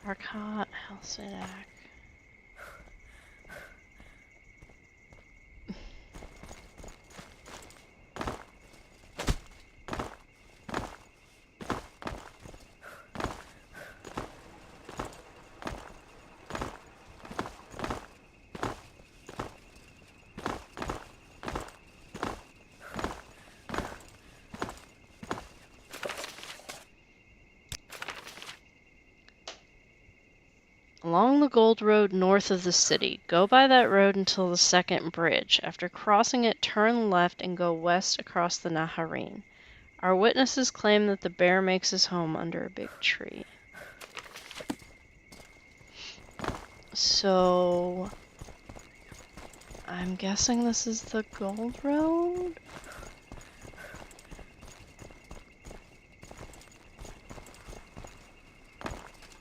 Arcot, Halcidac. Along the Gold Road north of the city. Go by that road until the second bridge. After crossing it, turn left and go west across the Nahareen. Our witnesses claim that the bear makes his home under a big tree. So, I'm guessing this is the Gold Road?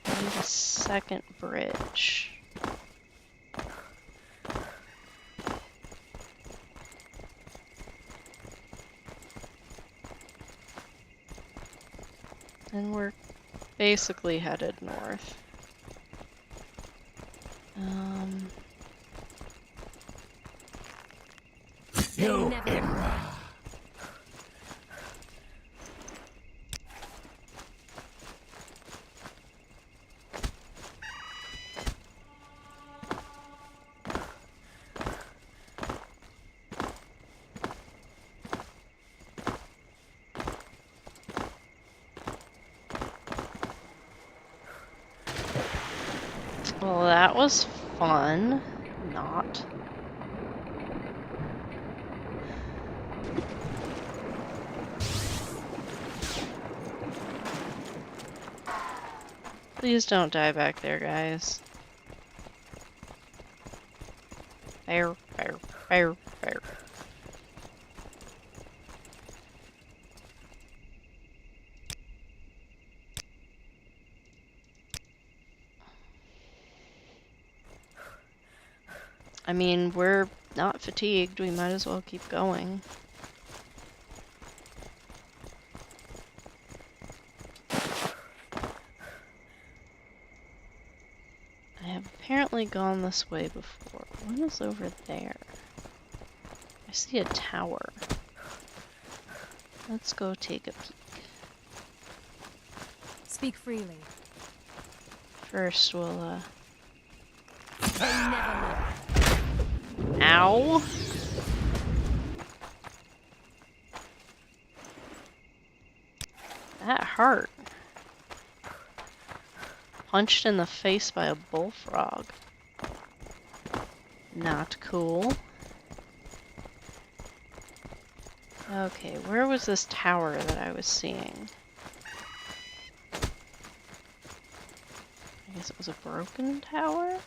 Maybe the second bridge. And we're basically headed north. You Imra. Well, that was fun. Not. Please don't die back there, guys. Fire, fire, fire, fire. I mean, we're not fatigued. We might as well keep going. I have apparently gone this way before. What is over there? I see a tower. Let's go take a peek. Speak freely. First, we'll, They never know. Ow! That hurt. Punched in the face by a bullfrog. Not cool. Okay, where was this tower that I was seeing? I guess it was a broken tower?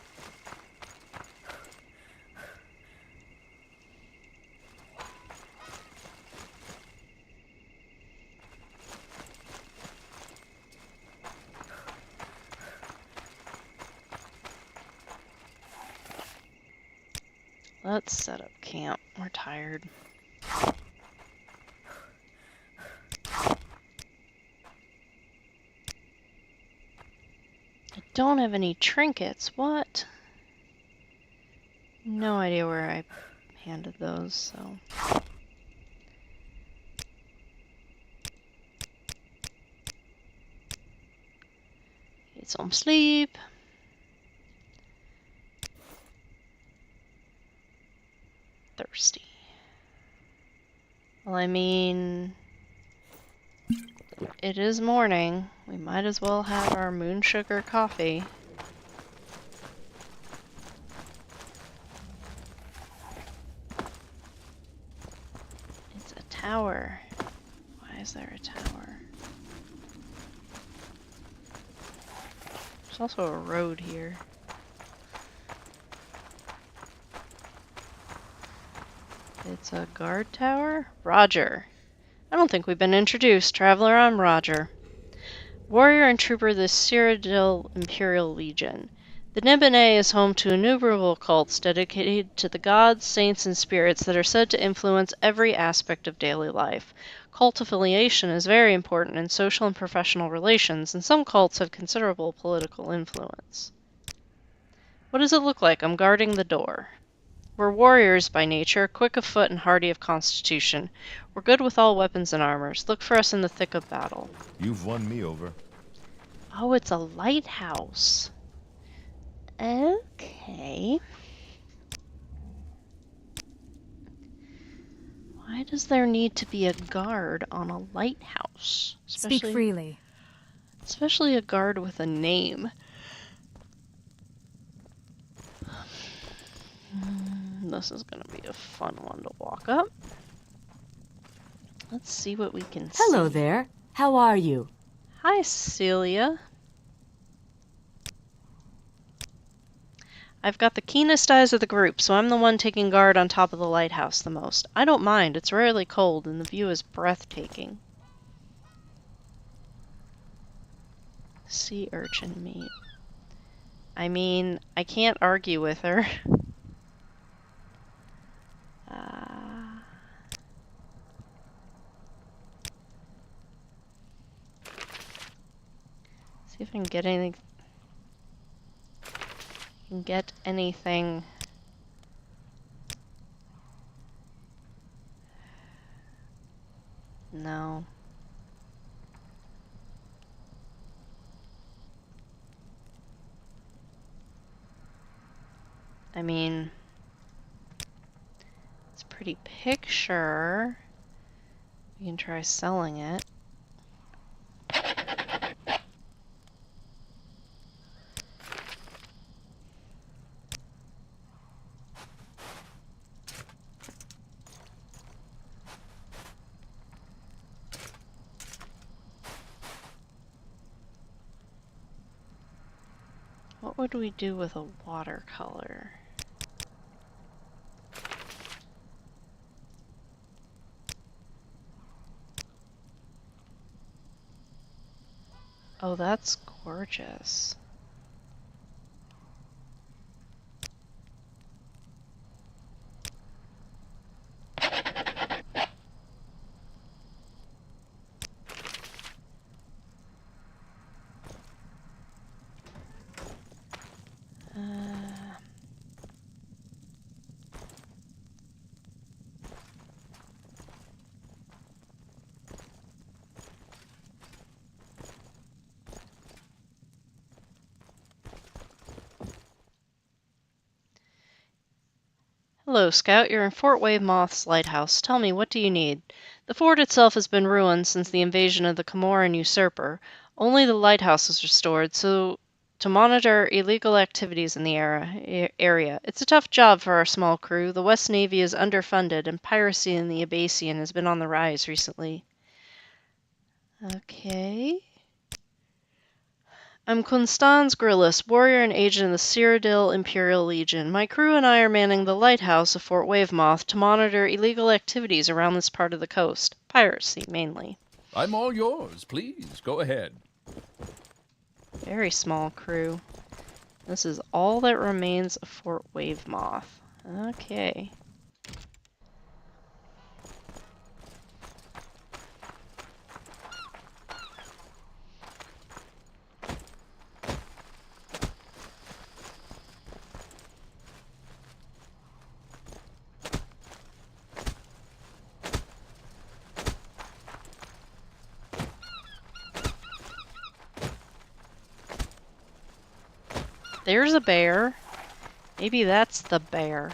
Let's set up camp. We're tired. I don't have any trinkets. What? No idea where I handed those, so. Get some sleep. Thirsty. Well, I mean, it is morning. We might as well have our moon sugar coffee. It's a tower. Why is there a tower? There's also a road here. It's a guard tower? Roger. I don't think we've been introduced. Traveler, I'm Roger. Warrior and trooper of the Cyrodiil Imperial Legion. The Nibene is home to innumerable cults dedicated to the gods, saints, and spirits that are said to influence every aspect of daily life. Cult affiliation is very important in social and professional relations, and some cults have considerable political influence. What does it look like? I'm guarding the door. We're warriors by nature, quick of foot and hardy of constitution. We're good with all weapons and armors. Look for us in the thick of battle. You've won me over. Oh, it's a lighthouse. Okay. Why does there need to be a guard on a lighthouse? Speak freely. Especially a guard with a name. This is going to be a fun one to walk up. Let's see what we can see. Hello there. How are you? Hi, Celia. I've got the keenest eyes of the group, so I'm the one taking guard on top of the lighthouse the most. I don't mind. It's rarely cold, and the view is breathtaking. Sea urchin meat. I mean, I can't argue with her. See if I can get anything. No. I mean, it's a pretty picture. We can try selling it. What would we do with a watercolor? Oh, that's gorgeous. Hello, Scout. You're in Fort Wavemoth's lighthouse. Tell me, what do you need? The fort itself has been ruined since the invasion of the Comoran usurper. Only the lighthouse is restored, so to monitor illegal activities in the area. It's a tough job for our small crew. The West Navy is underfunded, and piracy in the Abasian has been on the rise recently. Okay. I'm Constance Grillis, warrior and agent of the Cyrodiil Imperial Legion. My crew and I are manning the lighthouse of Fort Wavemoth to monitor illegal activities around this part of the coast. Piracy, mainly. I'm all yours. Please, go ahead. Very small crew. This is all that remains of Fort Wavemoth. Okay. There's a bear. Maybe that's the bear.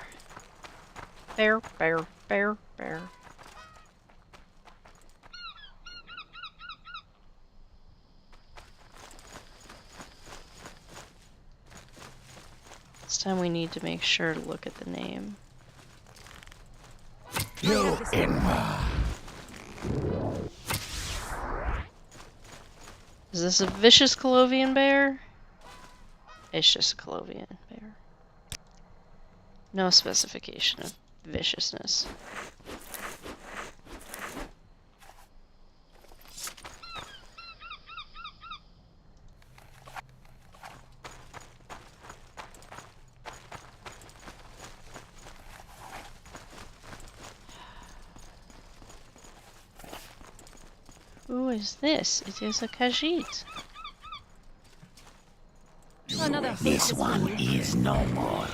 Bear, bear, bear, bear. This time we need to make sure to look at the name. You Inma. Is this a vicious Colovian bear? It's just a Colovian bear. No specification of viciousness. Who is this? It is a Khajiit. This one is no more.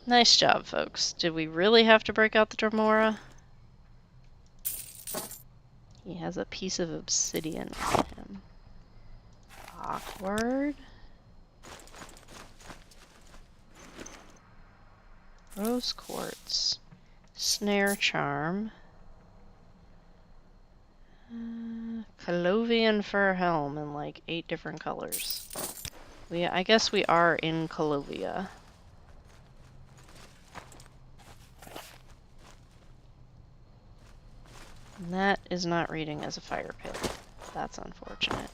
Nice job, folks. Did we really have to break out the Dremora? He has a piece of obsidian on him. Awkward. Rose quartz. Snare charm. Colovian fur helm in like 8 different colors. I guess we are in Colovia. And that is not reading as a fire pit. That's unfortunate.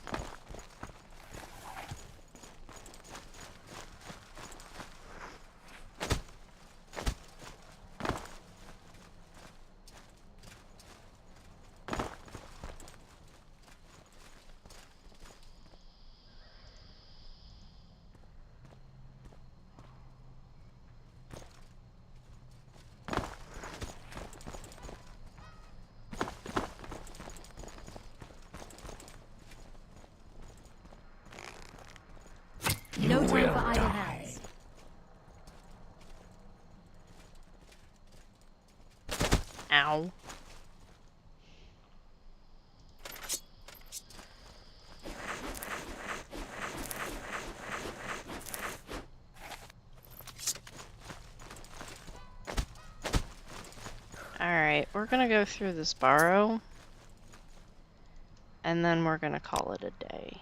No time for idle hands. Ow. Alright, we're gonna go through this burrow, and then we're gonna call it a day.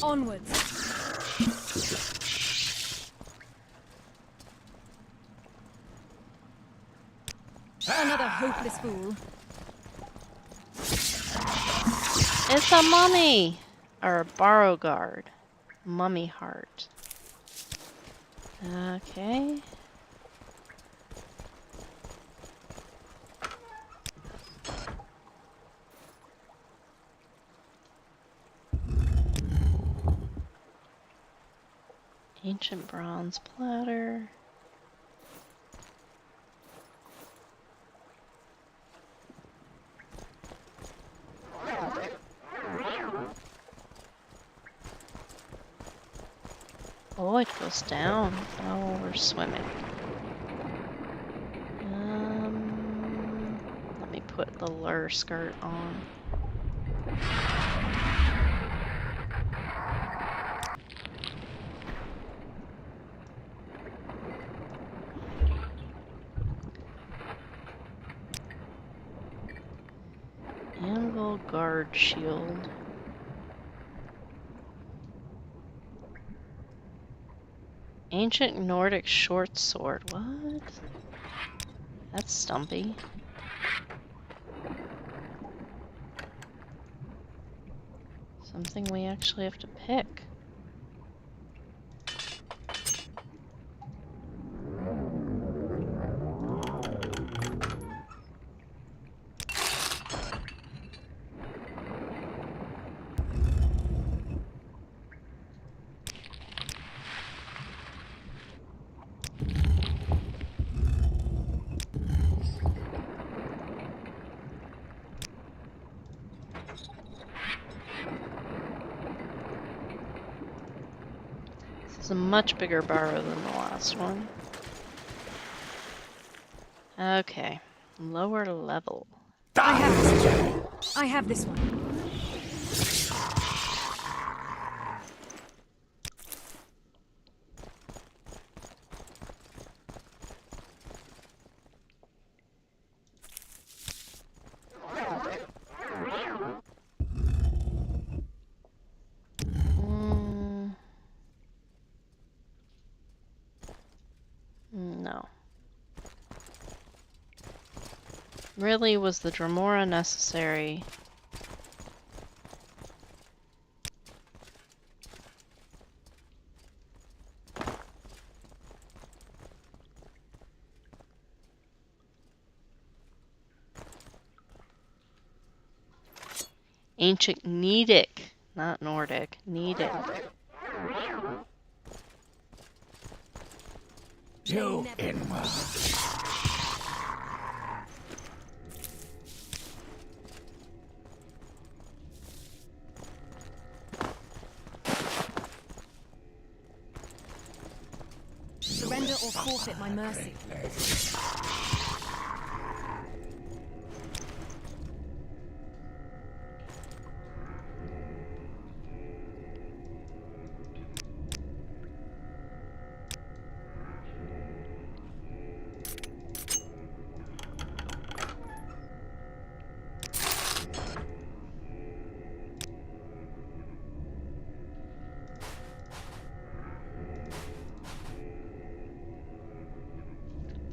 Onwards. Another hopeless fool. It's a mummy! Or a borrow guard. Mummy heart. Okay. Ancient bronze platter. Oh, it goes down. Oh, we're swimming. Let me put the lure skirt on. Anvil guard shield. Ancient Nordic short sword. What? That's stumpy. Something we actually have to pick. A much bigger burrow than the last one. Okay, lower level. I have this one. I have this one. No. Really, was the Dremora necessary? Ancient Nedic, not Nordic. Nedic. You inward. Surrender or forfeit my mercy.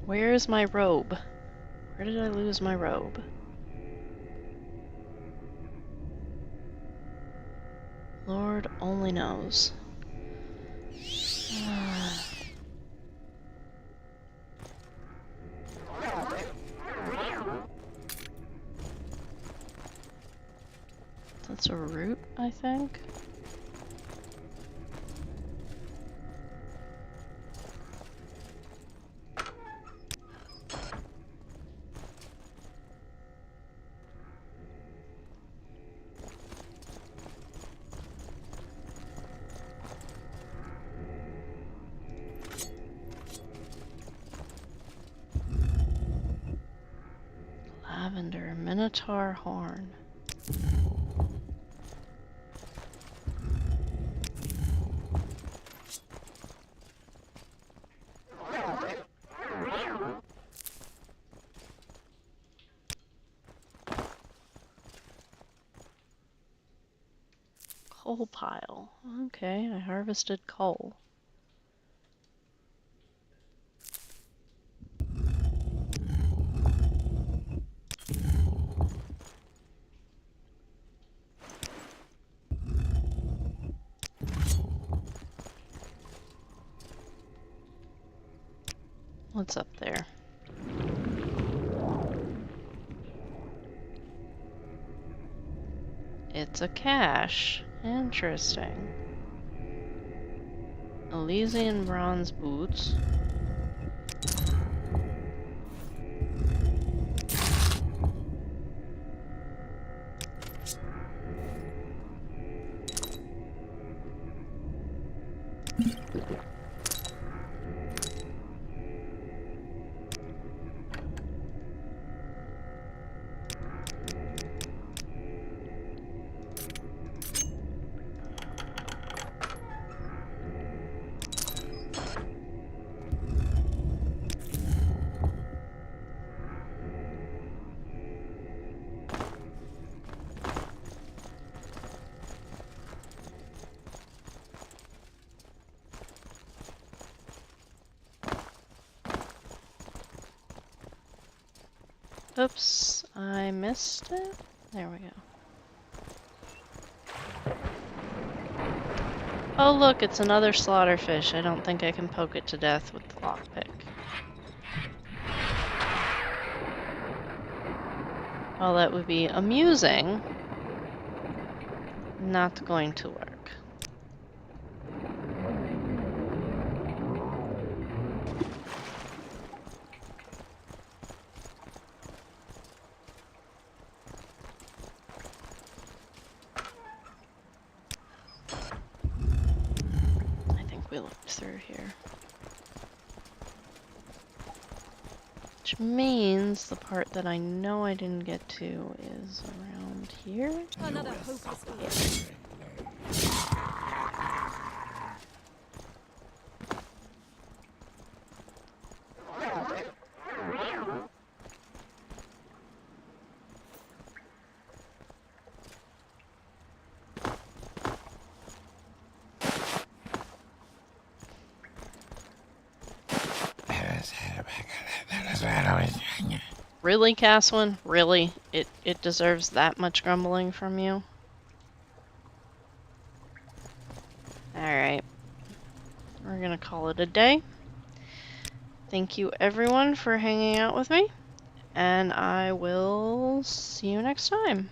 Where is my robe? Where did I lose my robe? Lord only knows. That's a root, I think. Lavender, Minotaur horn. Coal pile. Okay, I harvested coal. What's up there? It's a cache. Interesting. Elysian bronze boots. Oops, I missed it. There we go. Oh look, it's another slaughterfish. I don't think I can poke it to death with the lockpick. While that would be amusing, not going to work. We looked through here. Which means the part that I know I didn't get to is around here. Another hopeless Really, Caswin? Really? It deserves that much grumbling from you? Alright. We're gonna call it a day. Thank you everyone for hanging out with me, and I will see you next time.